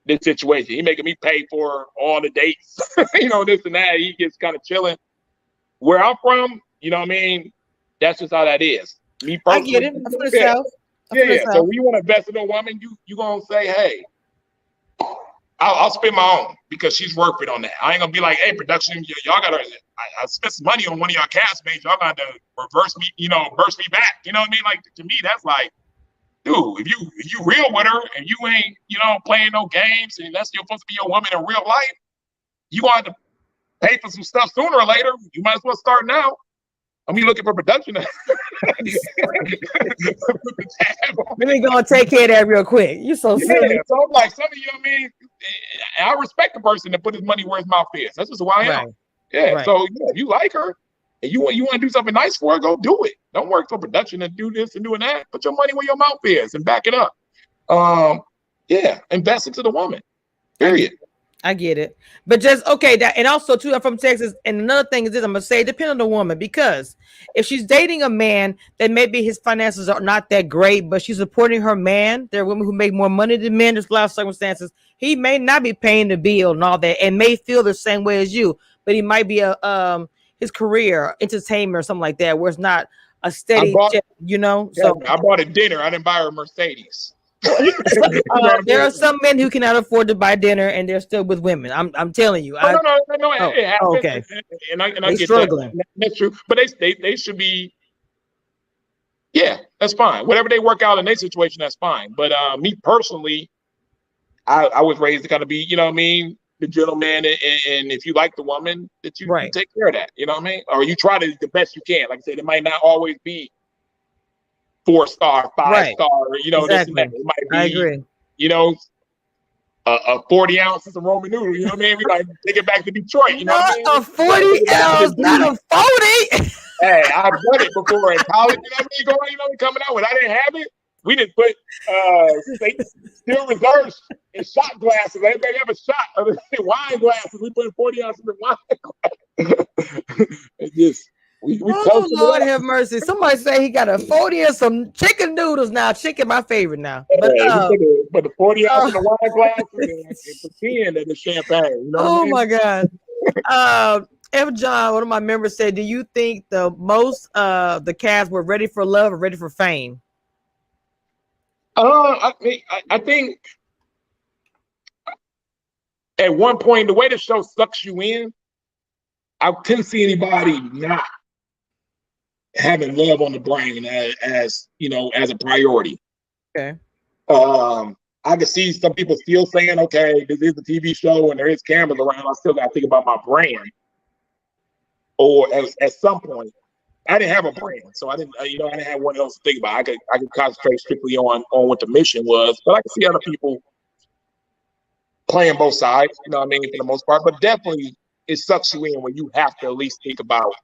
Speaker 2: this situation. He making me pay for all the dates, you know, this and that. He gets kind of chilling. Where I'm from, you know what I mean? That's just how that is. Me personally,
Speaker 1: I get it. I'm from the South.
Speaker 2: Yeah. So when you want to invest in a woman, you gonna say, "Hey, I'll spend my own because she's worth it on that." I ain't gonna be like, "Hey, production, y'all gotta." I spent some money on one of y'all castmates. Y'all got to reverse me, burst me back. You know what I mean? Like to me, that's like, dude, if you real with her and you ain't, playing no games, and that's supposed to be your woman in real life, you gonna have to pay for some stuff sooner or later. You might as well start now. I mean, looking for production.
Speaker 1: Let me go and take care of that real quick. You so silly.
Speaker 2: Yeah, so I'm like, some of you, I mean, I respect the person that put his money where his mouth is. That's just who I am.
Speaker 1: Right.
Speaker 2: Yeah.
Speaker 1: Right.
Speaker 2: So if you like her and you want to do something nice for her, go do it. Don't work for production and do this and doing that. Put your money where your mouth is and back it up. Invest into the woman. Period.
Speaker 1: I get it. But just okay, that and also too, I'm from Texas. And another thing is this, I'm gonna say depend on the woman, because if she's dating a man that maybe his finances are not that great, but she's supporting her man, there are women who make more money than men. There's a lot of circumstances. He may not be paying the bill and all that, and may feel the same way as you, but he might be his career, entertainment or something like that, where it's not a steady jet, So
Speaker 2: I bought a dinner. I didn't buy her a Mercedes.
Speaker 1: There are some men who cannot afford to buy dinner and they're still with women. I'm telling you.
Speaker 2: No. It happens. Okay. And I get
Speaker 1: struggling.
Speaker 2: That's true. But they should be. Yeah, that's fine. Whatever they work out in their situation, that's fine. But me personally, I was raised to kind of be, the gentleman, and if you like the woman, that you take care of that. You know what I mean? Or you try to the best you can. Like I said, it might not always be 4-star,
Speaker 1: Right.
Speaker 2: 5-star, this and that.
Speaker 1: Exactly.
Speaker 2: It might
Speaker 1: I
Speaker 2: be,
Speaker 1: agree.
Speaker 2: A 40 ounces of Roman noodle. You know what I mean? We like take it back to Detroit. You know what I
Speaker 1: Not
Speaker 2: mean?
Speaker 1: a 40 ounce, not a 40.
Speaker 2: Hey, I've done it before in college. You know what I mean? Going, coming out when I didn't have it, we didn't put steel reserves in shot glasses. Everybody have a shot of the wine glasses. We put 40 ounces in wine glasses. It just we
Speaker 1: Oh,
Speaker 2: toasted
Speaker 1: Lord
Speaker 2: it up.
Speaker 1: have mercy. Somebody say he got a 40 and some chicken noodles now. Chicken, my favorite now. But
Speaker 2: We put the 40 ounce in the wine glasses and pretend that it's champagne. You know what I
Speaker 1: oh
Speaker 2: mean?
Speaker 1: my God. F. John, one of my members said, do you think the most the cast were ready for love or ready for fame?
Speaker 2: I think at one point the way the show sucks you in, I couldn't see anybody not having love on the brain as a priority.
Speaker 1: Okay.
Speaker 2: I could see some people still saying, okay, this is a TV show and there is cameras around. I still got to think about my brand. Or at some point, I didn't have a brand, so I didn't have one else to think about. I could concentrate strictly on what the mission was, but I could see other people playing both sides. You know what I mean, for the most part. But definitely, it sucks you in when you have to at least think about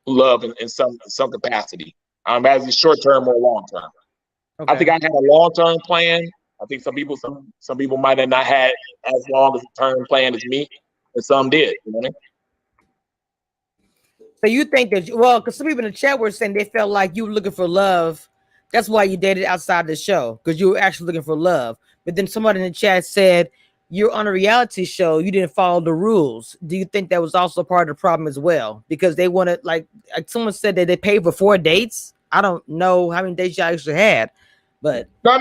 Speaker 2: love in some capacity, as a short term or long term. Okay. I think I had a long term plan. I think some people might have not had as long as a term plan as me, and some did. You know what I mean?
Speaker 1: So you think that, because some people in the chat were saying they felt like you were looking for love. That's why you dated outside the show, because you were actually looking for love. But then somebody in the chat said you're on a reality show, you didn't follow the rules. Do you think that was also part of the problem as well? Because they wanted, like someone said that they paid for 4 dates. I don't know how many dates y'all actually had, but
Speaker 2: no.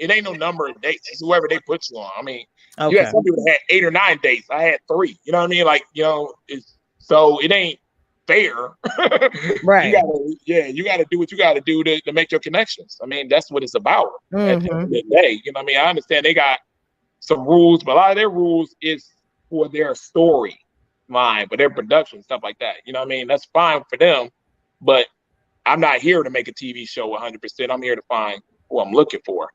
Speaker 2: It ain't no number of dates. It's whoever they put you on. I mean, okay. You had some people that had 8 or 9 dates. I had 3. You know what I mean? Like, so it ain't fair.
Speaker 1: Right.
Speaker 2: You gotta do what you gotta do to make your connections. I mean, that's what it's about at the end of the day. You know what I mean? I understand they got some rules, but a lot of their rules is for their story line, for their production, stuff like that. You know what I mean? That's fine for them, but I'm not here to make a TV show 100%. I'm here to find who I'm looking for.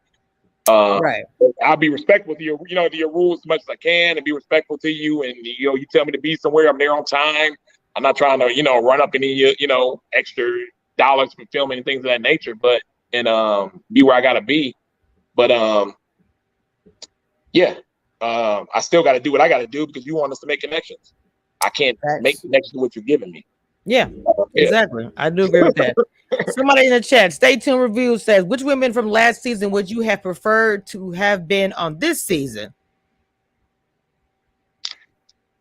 Speaker 1: Right.
Speaker 2: I'll be respectful to your, to your rules as much as I can, and be respectful to you. And you tell me to be somewhere, I'm there on time. I'm not trying to, run up any, extra dollars for filming and things of that nature, but be where I gotta be. But I still got to do what I got to do because you want us to make connections. I can't make connections with what you're giving me.
Speaker 1: Yeah, exactly. I do agree with that. Somebody in the chat, Stay Tuned Review says, which women from last season would you have preferred to have been on this season?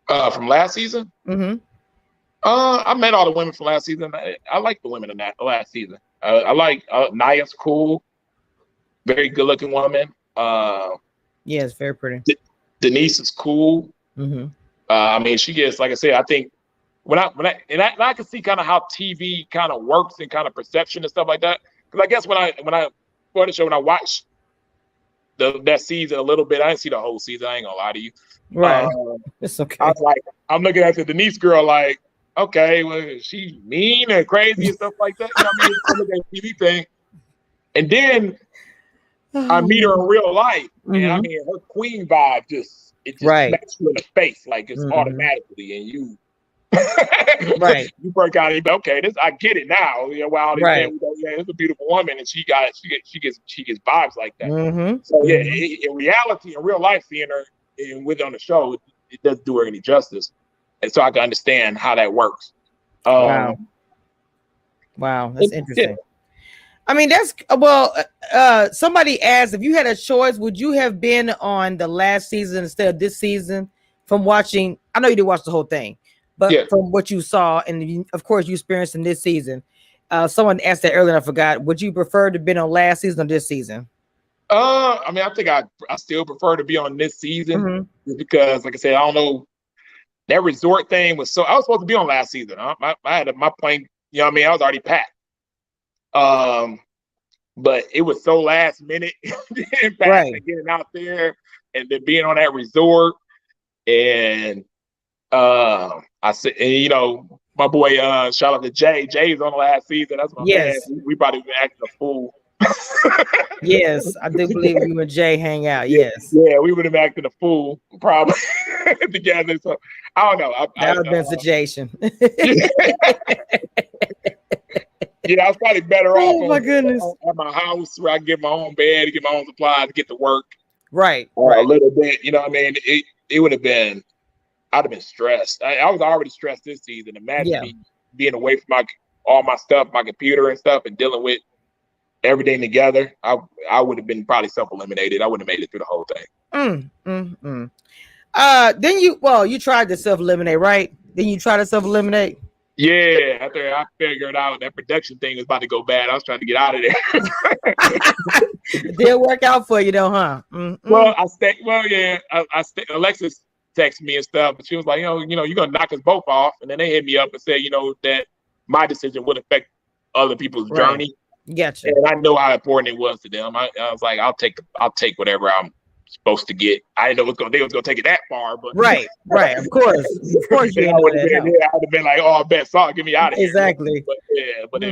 Speaker 2: From last season?
Speaker 1: Mm-hmm.
Speaker 2: I met all the women from last season. I like the women in that last season. I like Naya's cool, very good looking woman.
Speaker 1: Yeah, it's very pretty.
Speaker 2: Denise is cool.
Speaker 1: Mm-hmm.
Speaker 2: I mean, she gets, like I said, I think when I can see kind of how TV kind of works and kind of perception and stuff like that. Because I guess when I for the show, when I watched that season a little bit, I didn't see the whole season. I ain't gonna lie to you.
Speaker 1: Right. It's okay.
Speaker 2: I was like, I'm looking at the Denise girl like, okay, well, is she mean and crazy and stuff like that? You know what I mean? I look at the TV thing. And then I meet her in real life. And I mean, her queen vibe just smacks you in the face, like it's automatically, and you
Speaker 1: right.
Speaker 2: You break out and okay, this I get it now. While they say, it's a beautiful woman, and she gets vibes like that. So in reality, in real life, seeing her on the show, it doesn't do her any justice, and so I can understand how that works.
Speaker 1: Wow, that's interesting. Yeah. I mean, that's somebody asked, if you had a choice, would you have been on the last season instead of this season? From watching, I know you didn't watch the whole thing, but from what you saw, and of course you experienced in this season, someone asked that earlier, and I forgot. Would you prefer to have been on last season or this season?
Speaker 2: I mean, I think I still prefer to be on this season because, like I said, I don't know, that resort thing was I was supposed to be on last season. I had my plane, you know what I mean? I was already packed. But it was so last minute getting out there and then being on that resort. And I said, and my boy, shout out to Jay. Jay's on the last season. That's my man.
Speaker 1: Yes.
Speaker 2: We probably been acting a fool.
Speaker 1: Yes, I do believe you and Jay hang out.
Speaker 2: Yeah,
Speaker 1: Yes.
Speaker 2: yeah, we would have acted a fool probably together. So I don't know.
Speaker 1: That would have been a situation.
Speaker 2: Yeah. Yeah, I was probably better off
Speaker 1: Oh my goodness.
Speaker 2: at my house where I get my own bed, get my own supplies, get to work.
Speaker 1: Right.
Speaker 2: A
Speaker 1: Right.
Speaker 2: little bit, you know what I mean? It would have been, I'd have been stressed. I was already stressed this season. Imagine me being away from all my stuff, my computer and stuff, and dealing with everything together. I would have been probably self-eliminated. I wouldn't have made it through the whole thing.
Speaker 1: Then you tried to self-eliminate, right? Then you tried to self-eliminate.
Speaker 2: Yeah, after I figured out that production thing was about to go bad, I was trying to get out of there.
Speaker 1: It did work out for you though, huh?
Speaker 2: Well, I stayed. Well, yeah, I stayed. Alexis texted me and stuff, but she was like, you're gonna knock us both off, and then they hit me up and said, that my decision would affect other people's journey.
Speaker 1: Gotcha.
Speaker 2: And I know how important it was to them. I was like, I'll take whatever I'm supposed to get. I didn't know they was gonna take it that far, but
Speaker 1: right, of course, you
Speaker 2: I would have been like, oh, I bet so get me out of here.
Speaker 1: Exactly.
Speaker 2: But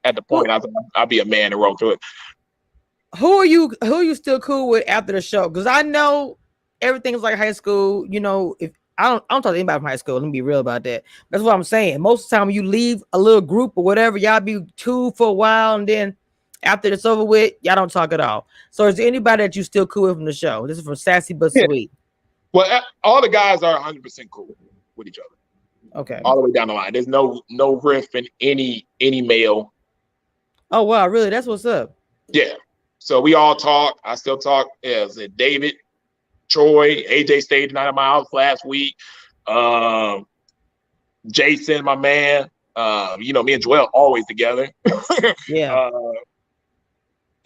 Speaker 2: at the point, I'll be a man and roll through it.
Speaker 1: Who are you still cool with after the show? Because I know everything's like high school. If I don't talk to anybody from high school. Let me be real about that. That's what I'm saying. Most of the time, you leave a little group or whatever, y'all be two for a while, and then after it's over with, y'all don't talk at all. So is there anybody that you still cool with from the show? This is from Sassy But Sweet.
Speaker 2: Well, all the guys are 100% cool with each other.
Speaker 1: Okay.
Speaker 2: All the way down the line. There's no riff in any male.
Speaker 1: Oh wow, really? That's what's up.
Speaker 2: Yeah. So we all talk. I still talk. Yeah, David, Troy, AJ stayed the night at my house last week. Jason, my man. Me and Joel always together.
Speaker 1: Yeah.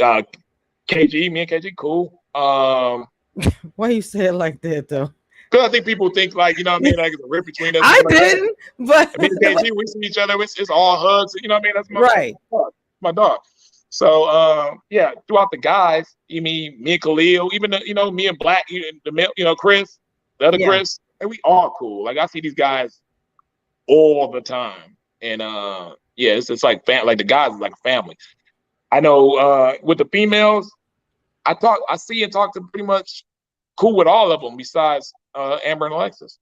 Speaker 2: KG, me and KG, cool.
Speaker 1: Why you say it like that though?
Speaker 2: Because I think people think like, like it's a rip between us.
Speaker 1: I didn't, but
Speaker 2: me and KG, we see each other. It's all hugs. That's my dog. So throughout the guys, me and Khalil, even me and Black, Chris, the other Chris, and we all cool. Like I see these guys all the time, and it's like like the guys is like a family. I know with the females, I see and talk to pretty much cool with all of them besides Amber and Alexis.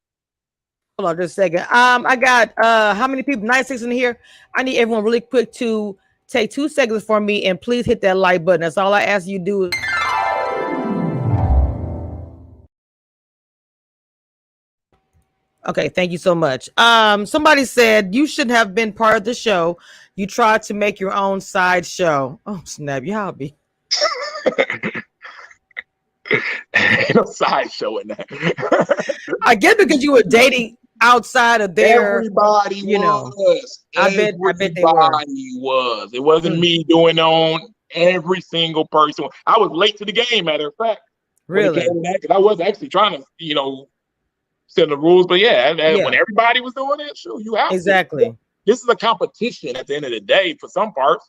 Speaker 1: Hold on just a second. I got how many people? 96 in here. I need everyone really quick to take 2 seconds for me and please hit that like button. That's all I ask you to do. Okay, thank you so much. Somebody said you shouldn't have been part of the show. You tried to make your own side show. Oh snap, y'all be.
Speaker 2: Ain't no side show in that.
Speaker 1: I guess because you were dating outside of their.
Speaker 2: Everybody was.
Speaker 1: I bet they were.
Speaker 2: Was. It wasn't me doing on every single person. I was late to the game, matter of fact.
Speaker 1: Really?
Speaker 2: Because I was actually trying to, set the rules. But when everybody was doing it, sure, you have
Speaker 1: exactly.
Speaker 2: To. This is a competition at the end of the day for some parts.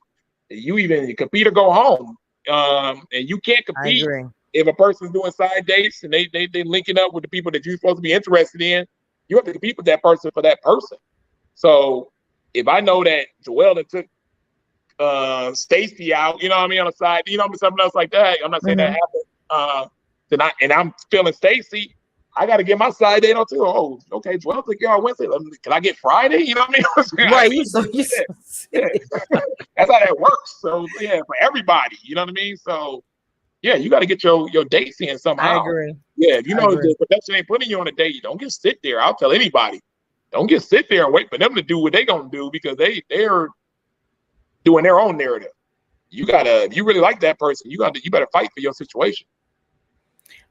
Speaker 2: You either compete or go home. And you can't compete if a person's doing side dates and they linking up with the people that you're supposed to be interested in. You have to compete with that person for that person. So if I know that Joel took Stacy out, on the side, something else like that. I'm not saying that happened. And I'm feeling Stacy, I got to get my side date on too. Oh, okay, Joel took you out Wednesday. Can I get Friday? You know what I mean?
Speaker 1: Right.
Speaker 2: That's how that works. So for everybody, you know what I mean? So you got to get your dates in somehow.
Speaker 1: I agree.
Speaker 2: Yeah, if the production ain't putting you on a date, don't just sit there. I'll tell anybody, don't just sit there and wait for them to do what they gonna do because they're doing their own narrative. You gotta, if you really like that person, you better fight for your situation.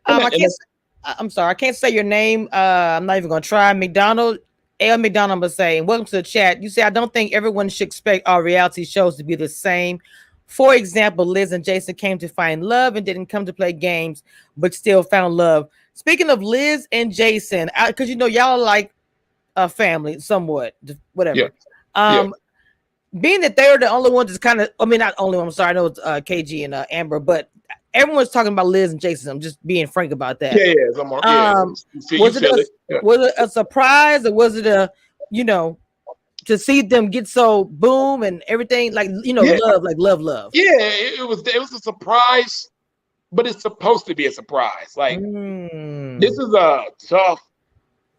Speaker 1: I'm sorry, I can't say your name. I'm not even gonna try. McDonald, I'm gonna say, welcome to the chat. You say I don't think everyone should expect our reality shows to be the same. For example, Liz and Jason came to find love and didn't come to play games, but still found love. Speaking of Liz and Jason, because y'all are like a family, somewhat, whatever. Being that they're the only ones that's kind of, not only one, I'm sorry, I know it's KG and Amber, but everyone's talking about Liz and Jason. I'm just being frank about that.
Speaker 2: Was it a surprise or was it
Speaker 1: to see them get so boom and everything, like
Speaker 2: Yeah,
Speaker 1: love, like love.
Speaker 2: yeah. It was a surprise, but it's supposed to be a surprise. Like this
Speaker 1: Mm.
Speaker 2: is a tough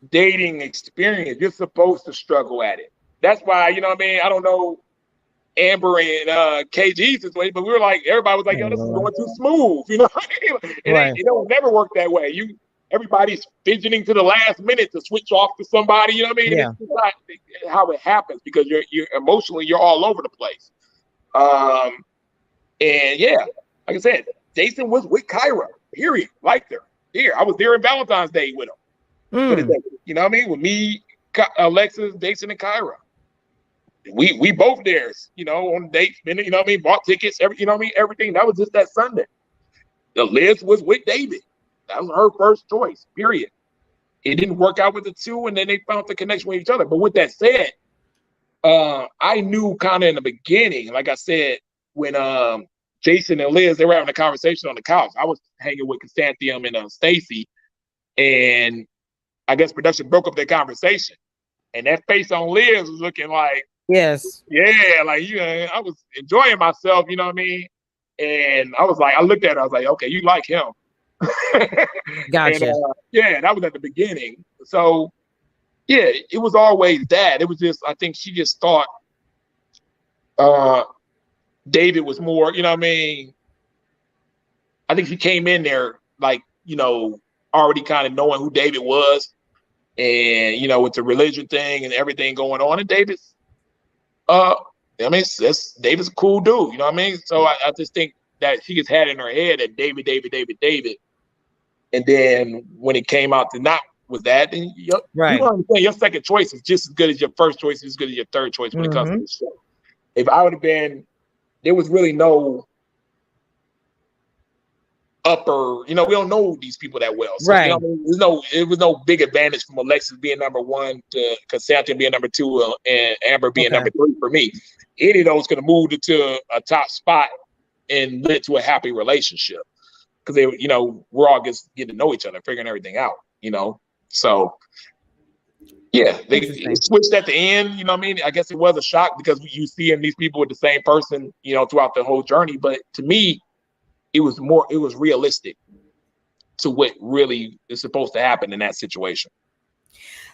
Speaker 2: dating experience. You're supposed to struggle at it. That's why, what I mean. I don't know Amber and KG's situation, but we were like, everybody was like,
Speaker 1: Oh
Speaker 2: "Yo, this is
Speaker 1: Lord.
Speaker 2: going too smooth." You know,
Speaker 1: Right.
Speaker 2: it don't never work that way. Everybody's fidgeting to the last minute to switch off to somebody. You know what I mean?
Speaker 1: Yeah.
Speaker 2: It's just not how it happens because you're emotionally you're all over the place. Um, and yeah, like I said, Jason was with Kyra. Period. Liked her. Here, I was there in Valentine's Day with him. For the
Speaker 1: Mm.
Speaker 2: day. You know what I mean? With me, Alexis, Jason, and Kyra. We both there, on dates, you know what I mean, bought tickets, you know what I mean, everything. That was just that Sunday. The Liz was with David. That was her first choice, period. It didn't work out with the two, and then they found the connection with each other. But with that said, I knew kind of in the beginning, like I said, when Jason and Liz, they were having a conversation on the couch. I was hanging with Constantium and Stacy, and I guess production broke up their conversation. And that face on Liz was looking like,
Speaker 1: Yes.
Speaker 2: yeah, like I was enjoying myself, you know what I mean? And I was like, I looked at her, I was like, okay, you like him. And
Speaker 1: Gotcha.
Speaker 2: yeah, that was at the beginning. So yeah, it was always that. It was just, I think she just thought David was more, you know what I mean? I think she came in there like, already kind of knowing who David was and, with the religion thing and everything going on. And David's I mean, David's a cool dude, you know what I mean? So I just think that she just had in her head that David. And then when it came out to not with that, then you
Speaker 1: Right.
Speaker 2: understand your second choice is just as good as your first choice, as good as your third choice when it comes to the show. If I would have been, there was really no upper, we don't know these people that well. So,
Speaker 1: Right.
Speaker 2: it was no big advantage from Alexis being number one to Constantian being number two and Amber being
Speaker 1: Okay.
Speaker 2: number three for me. Any of those could have moved into a top spot and led to a happy relationship because we're all just getting to know each other, figuring everything out, So yeah, they switched at the end, you know what I mean? I guess it was a shock because you seeing these people with the same person, throughout the whole journey. But to me, it was realistic to what really is supposed to happen in that situation.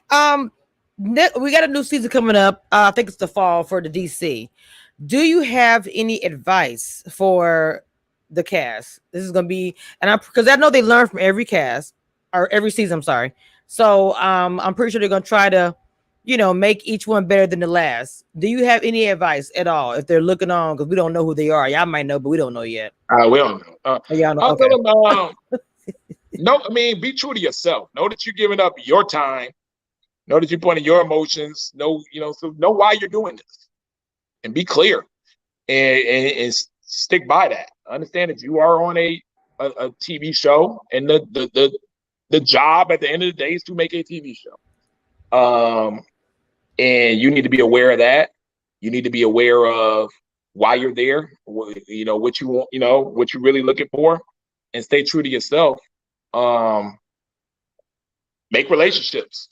Speaker 1: We got a new season coming up. I think it's the fall for the DC. Do you have any advice for the cast? This is gonna be, and because I know they learn from every cast or every season. I'm sorry. So I'm pretty sure they're gonna try to, make each one better than the last. Do you have any advice at all if they're looking on? Because we don't know who they are. Y'all might know, but we don't know yet.
Speaker 2: We don't know.
Speaker 1: Y'all know.
Speaker 2: I'll
Speaker 1: Okay.
Speaker 2: tell them, no, I mean, be true to yourself. Know that you're giving up your time. Know that you're putting your emotions. So know why you're doing this, and be clear, and stick by that. Understand that you are on a TV show, and the job at the end of the day is to make a TV show. And you need to be aware of that. You need to be aware of why you're there. What you want. What you're really looking for, and stay true to yourself. Make relationships.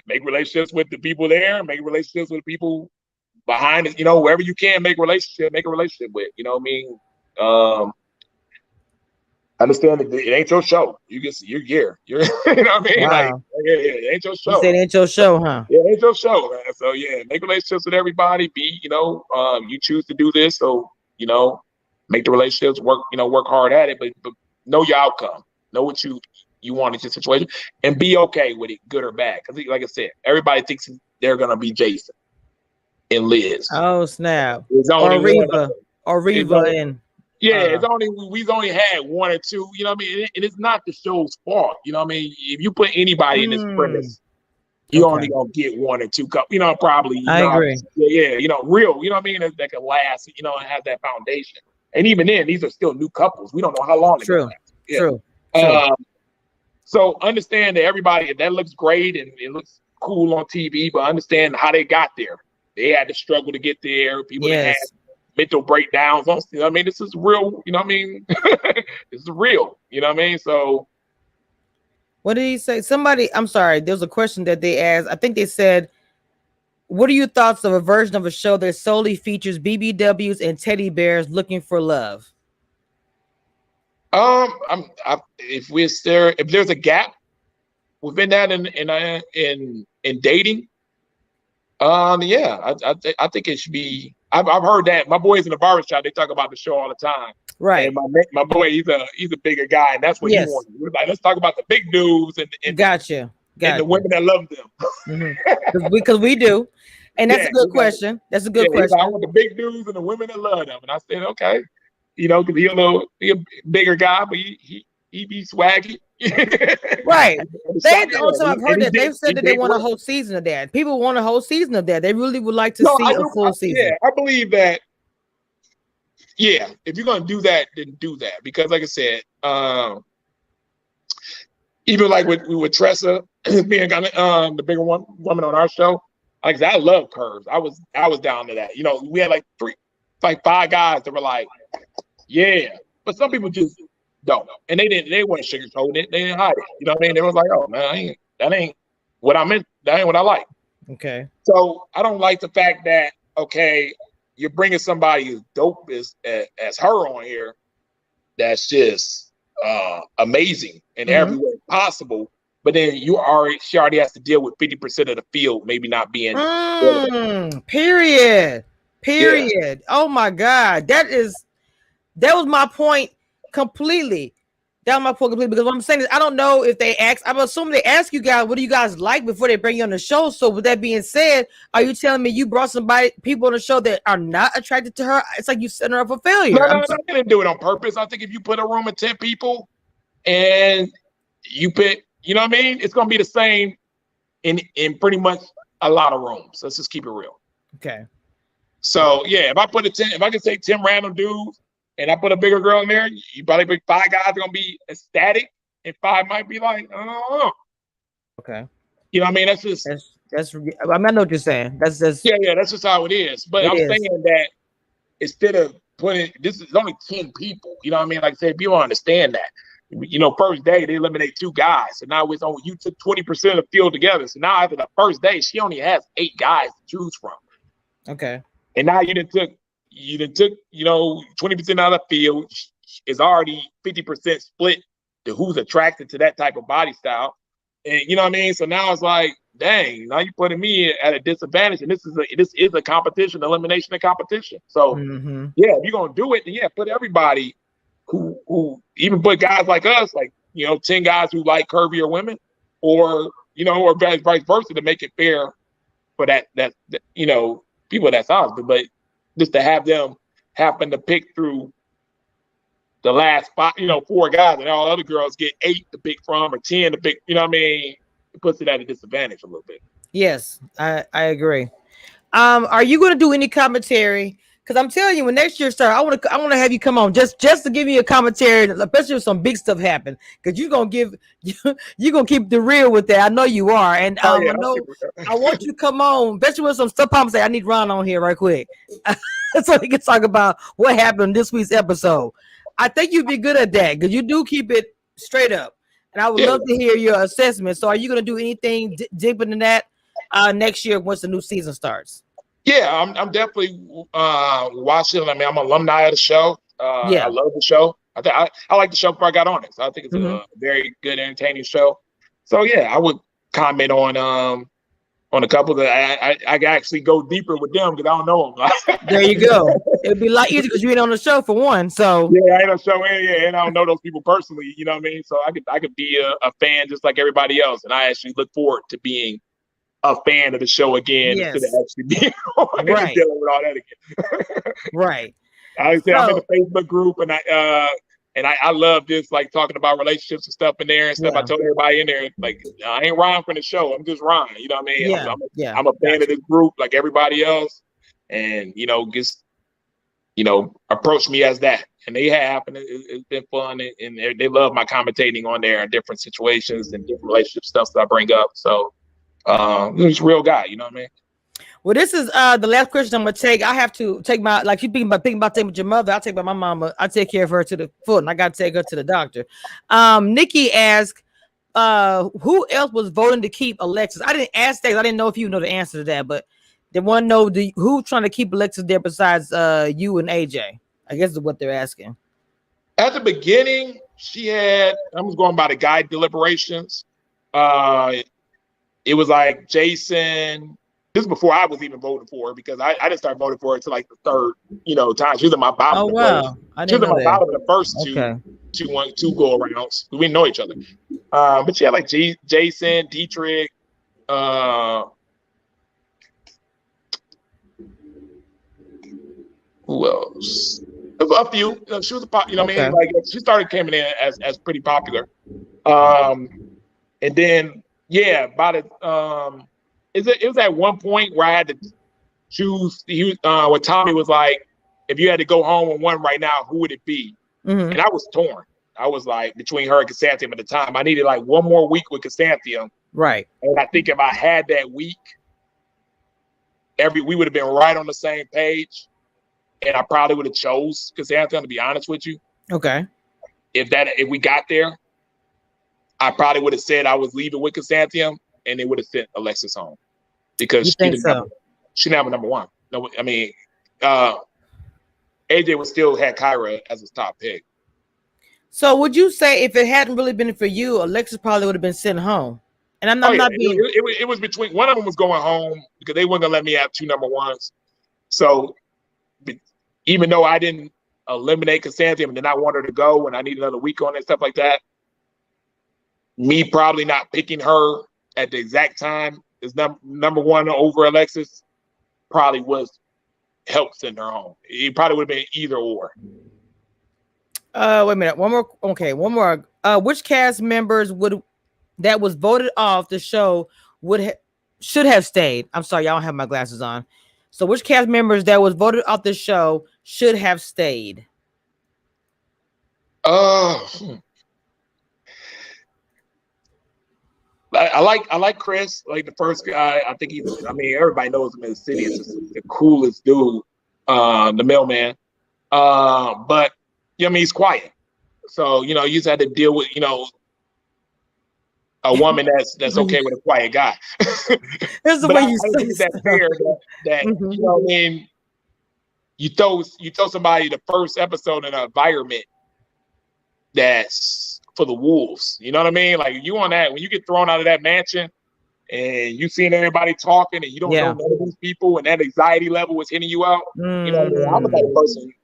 Speaker 2: Make relationships with the people there. Make relationships with the people behind it. Wherever you can, make a relationship with. You know what I mean? Understand that it ain't your show. You're here. You're, you know what I mean?
Speaker 1: Wow.
Speaker 2: Like, yeah, it ain't your show.
Speaker 1: You said it ain't your show, huh?
Speaker 2: Yeah, it ain't your show, man. So yeah, make relationships with everybody. You choose to do this, so make the relationships work. Work hard at it, but know your outcome. Know what you want in your situation, and be okay with it, good or bad. Because like I said, everybody thinks they're gonna be Jason and Liz.
Speaker 1: Oh snap!
Speaker 2: Or
Speaker 1: Reva, and
Speaker 2: it's we've only had one or two. You know what I mean? And it's not the show's fault. You know what I mean? If you put anybody in this premise, you only gonna get one or two cups. Probably.
Speaker 1: I agree.
Speaker 2: Yeah, real. You know what I mean? That can last. And have that foundation. And even then, these are still new couples. We don't know how long.
Speaker 1: True.
Speaker 2: Yeah.
Speaker 1: True.
Speaker 2: So understand that everybody that looks great and it looks cool on TV, but understand how they got there. They had to struggle to get there. People that had mental breakdowns. You know what I mean? This is real. You know what I mean? This is real. You know what I mean? So
Speaker 1: what did he say? I'm sorry. There was a question that they asked. I think they said What are your thoughts of a version of a show that solely features BBWs and teddy bears looking for love?
Speaker 2: If there's a gap within that in dating, yeah, I think it should be. I've heard that my boys in the barbershop, they talk about the show all the time.
Speaker 1: Right.
Speaker 2: And my boy, he's a bigger guy, and that's what he
Speaker 1: Yes.
Speaker 2: wanted. We're like, let's talk about the big dudes and
Speaker 1: Gotcha.
Speaker 2: the women that love them.
Speaker 1: Because we do. And that's
Speaker 2: Yeah,
Speaker 1: a good question. That's a good
Speaker 2: he's
Speaker 1: question.
Speaker 2: like, I want the big dudes and the women that love them. And I said, okay, because he a bigger guy, but he be swaggy.
Speaker 1: Right. They also
Speaker 2: Yeah,
Speaker 1: I've heard
Speaker 2: and he
Speaker 1: that
Speaker 2: did-
Speaker 1: they've said
Speaker 2: he
Speaker 1: that they
Speaker 2: did
Speaker 1: want a
Speaker 2: work.
Speaker 1: whole season of that. People want a whole season of that. They really would like to
Speaker 2: No,
Speaker 1: see a full season.
Speaker 2: Yeah, I believe that. Yeah, if you're gonna do that, then do that. Because, like I said, even like with Tressa being the bigger woman on our show, like I said, I love curves. I was down to that. We had like five guys that were like, yeah, but some people just don't, and they weren't sugarcoating it. They didn't hide it. You know what I mean? They was like, oh man, that ain't what I meant. That ain't what I like.
Speaker 1: Okay.
Speaker 2: So I don't like the fact that, okay, you're bringing somebody as dope as her on here. That's just amazing in every way possible. But then she already has to deal with 50% of the field maybe not being.
Speaker 1: Period.
Speaker 2: Yeah.
Speaker 1: Oh my God. That was my point completely. That was my point completely. Because what I'm saying is, I don't know if they ask. I'm assuming they ask you guys, what do you guys like before they bring you on the show? So with that being said, are you telling me you brought people on the show that are not attracted to her? It's like you setting her up for failure.
Speaker 2: No, I didn't do it on purpose. I think if you put a room of 10 people and you pick, you know what I mean? It's going to be the same in pretty much a lot of rooms. Let's just keep it real.
Speaker 1: Okay.
Speaker 2: So yeah, if I can say 10 random dudes and I put a bigger girl in there, you probably pick 5 guys are gonna be ecstatic, and 5 might be like, oh.
Speaker 1: Okay.
Speaker 2: You know what I mean? That's just
Speaker 1: I know what you're saying. That's just
Speaker 2: that's just how it is. But I'm saying that instead of this is only 10 people. You know what I mean? Like I said, people understand that. First day they eliminate 2 guys, so now it's only you took 20% of the field together. So now after the first day, she only has 8 guys to choose from.
Speaker 1: Okay.
Speaker 2: And now you done took 20% out of the field. Is already 50% split to who's attracted to that type of body style. And you know what I mean? So now it's like, dang, now you're putting me at a disadvantage. And this is a competition, elimination of competition. So yeah, if you're gonna do it, then yeah, put everybody who even put guys like us, like 10 guys who like curvier women, or vice versa, to make it fair for that people that size. But just to have them happen to pick through the last 4 guys, and all other girls get 8 to pick from, or 10 to pick, you know what I mean? It puts it at a disadvantage a little bit.
Speaker 1: Yes, I agree. Are you going to do any commentary? Because I'm telling you, when next year starts, I want to have you come on just to give you a commentary, especially if some big stuff happen. Because you're gonna keep the real with that. I know you are, and I want you to come on, especially with some stuff. I'm saying I need Ron on here right quick, so we can talk about what happened in this week's episode. I think you'd be good at that because you do keep it straight up, and I would love to hear your assessment. So, are you gonna do anything deeper than that next year once the new season starts?
Speaker 2: Yeah, I'm definitely watching. I mean, I'm an alumni of the show. I love the show. I like the show before I got on it. So I think it's a very good, entertaining show. So yeah, I would comment on a couple that I actually go deeper with them because I don't know them.
Speaker 1: There you go. It'd be a lot easier because you ain't on the show for one. So
Speaker 2: yeah, I ain't on the show, and I don't know those people personally. You know what I mean? So I could be a fan just like everybody else, and I actually look forward to being a fan of the show again instead of actually being dealing with all that again.
Speaker 1: Right.
Speaker 2: I say I'm in the Facebook group, and I love this, like talking about relationships and stuff in there and stuff. I told everybody in there, like, I ain't Ron from the show. I'm just Ron. You know what I mean? I'm a fan of this group like everybody else, and just approach me as that. And they have, and it's been fun, and they love my commentating on there in different situations and different relationship stuff that I bring up. So. He's a real guy, you know what I mean?
Speaker 1: Well, this is the last question I'm gonna take. I have to take my, like you thinking about taking with your mother. I take my mama. I take care of her to the foot, and I gotta take her to the doctor. Nikki asked, who else was voting to keep Alexis? I didn't ask that. I didn't know if you know the answer to that, but They want to know who trying to keep Alexis there besides you and AJ. I guess is what they're asking.
Speaker 2: At the beginning, I was going by the guide deliberations. It was like Jason. This is before I was even voting for her because I didn't start voting for her until like the third, time. She was in my bottom.
Speaker 1: Oh wow, I
Speaker 2: She was
Speaker 1: didn't
Speaker 2: in
Speaker 1: know
Speaker 2: my
Speaker 1: that.
Speaker 2: bottom of the first
Speaker 1: Okay.
Speaker 2: two go arounds. We didn't know each other. But she had like Jason, Dietrich, who else? A few. She was what I mean? Like she started coming in as pretty popular. And then by the it was at one point where I had to choose. When Tommy was like, if you had to go home on one right now, who would it be?
Speaker 1: Mm-hmm.
Speaker 2: And I was torn. I was like between her and Chrysanthemum at the time. I needed like one more week with Chrysanthemum.
Speaker 1: Right.
Speaker 2: And I think if I had that week, we would have been right on the same page. And I probably would have chose Chrysanthemum, to be honest with you.
Speaker 1: Okay.
Speaker 2: If we got there, I probably would have said I was leaving with Chrysanthemum, and they would have sent Alexis home because she didn't have a number one. No, I mean, AJ would still had Kyra as his top pick.
Speaker 1: So would you say if it hadn't really been for you, Alexis probably would have been sent home? And I'm not being.
Speaker 2: It was between one of them was going home because they weren't gonna let me have two number ones. So even though I didn't eliminate Chrysanthemum and then I wanted her to go and I need another week on it and stuff like that, me probably not picking her at the exact time is number one over Alexis probably was help send her home. It probably would have been either or.
Speaker 1: Wait a minute. One more. Okay, one more. Which cast members that was voted off the show should have stayed? I'm sorry, y'all don't have my glasses on. So which cast members that was voted off the show should have stayed?
Speaker 2: I like Chris, like the first guy. I think everybody knows him in the city. It's just the coolest dude, the mailman. But he's quiet. So, you just had to deal with, a woman that's okay with a quiet guy.
Speaker 1: That's the way you say
Speaker 2: that fair that
Speaker 1: mm-hmm.
Speaker 2: I mean, you throw somebody the first episode in an environment that's for the wolves. You know what I mean? Like you on that when you get thrown out of that mansion and you seeing everybody talking and you don't know none of these people and that anxiety level is hitting you out.
Speaker 1: Mm-hmm.
Speaker 2: You know what I mean? I'm the type of person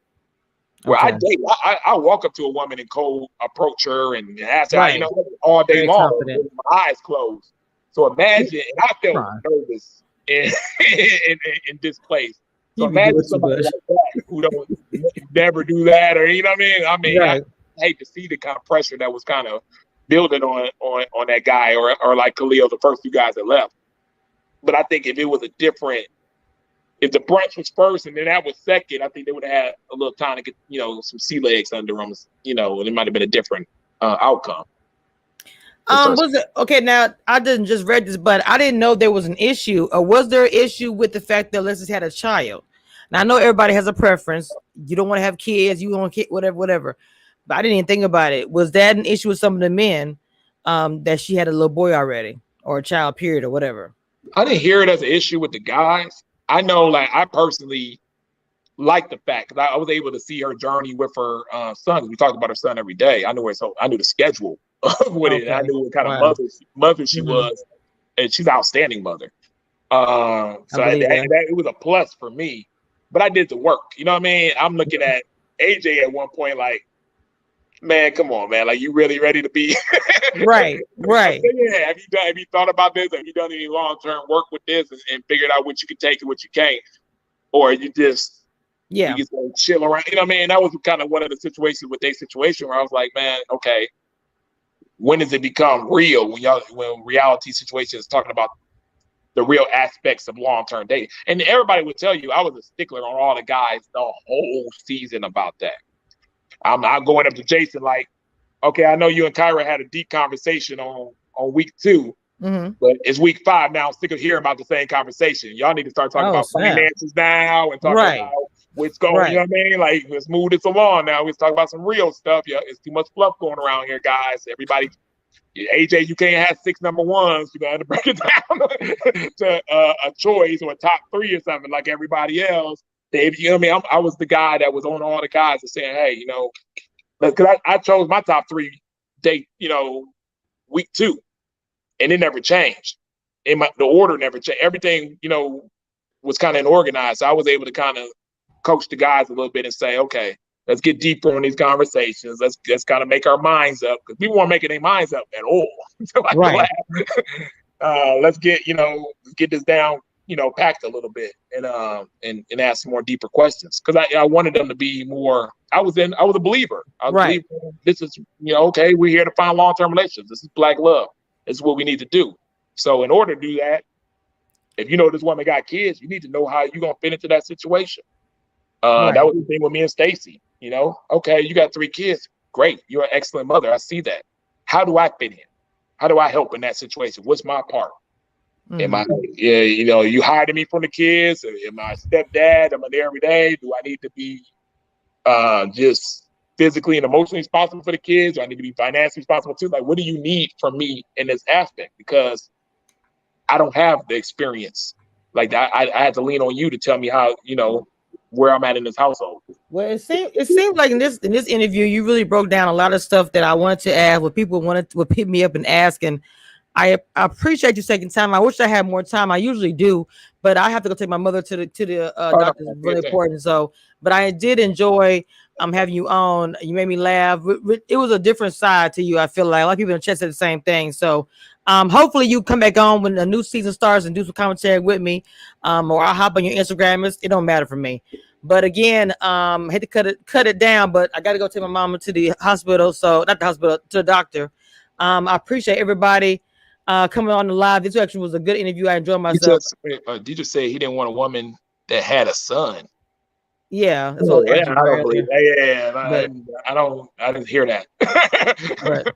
Speaker 2: where I walk up to a woman and cold approach her and ask her, all day long with my eyes closed. So imagine, and I felt nervous in this place. So imagine somebody like that who don't never do that, or I hate to see the kind of pressure that was kind of building on that guy or like Khalil, the first two guys that left. But I think if it was if the brunch was first and then that was second, I think they would have had a little time to get, some sea legs under them, and it might have been a different outcome.
Speaker 1: Was it okay? Now I didn't just read this, but I didn't know there was an issue. Or was there an issue with the fact that Alexis had a child? Now I know everybody has a preference. You don't want to have kids. You want kids, whatever. But I didn't even think about it. Was that an issue with some of the men that she had a little boy already or a child, period, or whatever?
Speaker 2: I didn't hear it as an issue with the guys. I know, like, I personally like the fact because I was able to see her journey with her son. We talked about her son every day. I knew the schedule with it. I knew what kind of mother she was, and she's an outstanding mother. It was a plus for me. But I did the work. You know what I mean? I'm looking at AJ at one point like, man, come on, man. Like, you really ready to be
Speaker 1: right.
Speaker 2: Yeah. Have you thought about this? Have you done any long-term work with this and figured out what you can take and what you can't? Or you just chill around? You know what I mean? That was kind of one of the situations with their situation where I was like, man, okay, when does it become real when reality situations is talking about the real aspects of long-term dating? And everybody would tell you I was a stickler on all the guys the whole season about that. I'm not going up to Jason like, okay, I know you and Kyra had a deep conversation on week 2, but it's week 5 now. I'm sick of hearing about the same conversation. Y'all need to start talking about finances now and talking about what's going. You know what I mean? Like, let's move this along now. Let's talk about some real stuff. Yeah, it's too much fluff going around here, guys. Everybody AJ, you can't have 6 number ones. You got to break it down to a choice or a top 3 or something like everybody else. Dave, you know what I mean? I was the guy that was on all the guys and saying, hey, you know, because I chose my top 3 date, you know, week 2, and it never changed. The order never changed. Everything, you know, was kind of organized. So I was able to kind of coach the guys a little bit and say, okay, let's get deeper on these conversations. Let's kind of make our minds up, because people weren't making their minds up at all. So
Speaker 1: right.
Speaker 2: Let's get, you know, get this down, you know, packed a little bit and ask some more deeper questions, because I wanted them to be more. I was a believer. I
Speaker 1: Right.
Speaker 2: believe this is, you know, okay, we're here to find long-term relationships. This is Black love. This is what we need to do. So in order to do that, if you know this woman got kids, you need to know how you're gonna fit into that situation.
Speaker 1: Right.
Speaker 2: That was the thing with me and Stacy. You know, okay, you got 3 kids. Great. You're an excellent mother. I see that. How do I fit in? How do I help in that situation? What's my part? Am I, yeah, you know, you hiding me from the kids? Am I a stepdad? Am I there every day? Do I need to be just physically and emotionally responsible for the kids? Do I need to be financially responsible too? Like, what do you need from me in this aspect? Because I don't have the experience. Like, I had to lean on you to tell me how, you know, where I'm at in this household.
Speaker 1: Well, it seems like in this interview, you really broke down a lot of stuff that I wanted to ask. What people would hit me up and ask, and I appreciate you taking time. I wish I had more time. I usually do, but I have to go take my mother to the doctor. It's really important. So, but I did enjoy having you on. You made me laugh. It was a different side to you. I feel like a lot of people in the chat said the same thing. So, hopefully you come back on when the new season starts and do some commentary with me, or I'll hop on your Instagram. It don't matter for me. But again, had to cut it down. But I got to go take my mama to the hospital. So not the hospital, to the doctor. I appreciate everybody coming on the live. This actually was a good interview. I enjoyed myself.
Speaker 2: He just said he didn't want a woman that had a son.
Speaker 1: Yeah, that's what I
Speaker 2: don't believe that. I didn't hear that.
Speaker 1: Right.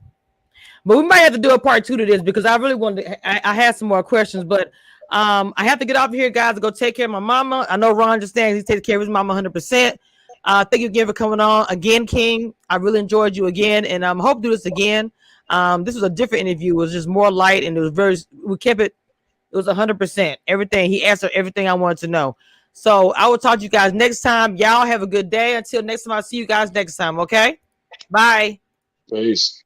Speaker 1: But we might have to do a part 2 to this, because I really wanted I had some more questions, but I have to get off here, guys, to go take care of my mama. I know Ron understands he takes care of his mama 100%. Thank you again for coming on again, King. I really enjoyed you again, and I hope to do this again. This was a different interview. It was just more light, and we kept it. It was 100%. Everything he answered, everything I wanted to know. So I will talk to you guys next time. Y'all have a good day. Until next time, I'll see you guys next time. Okay. Bye.
Speaker 2: Peace.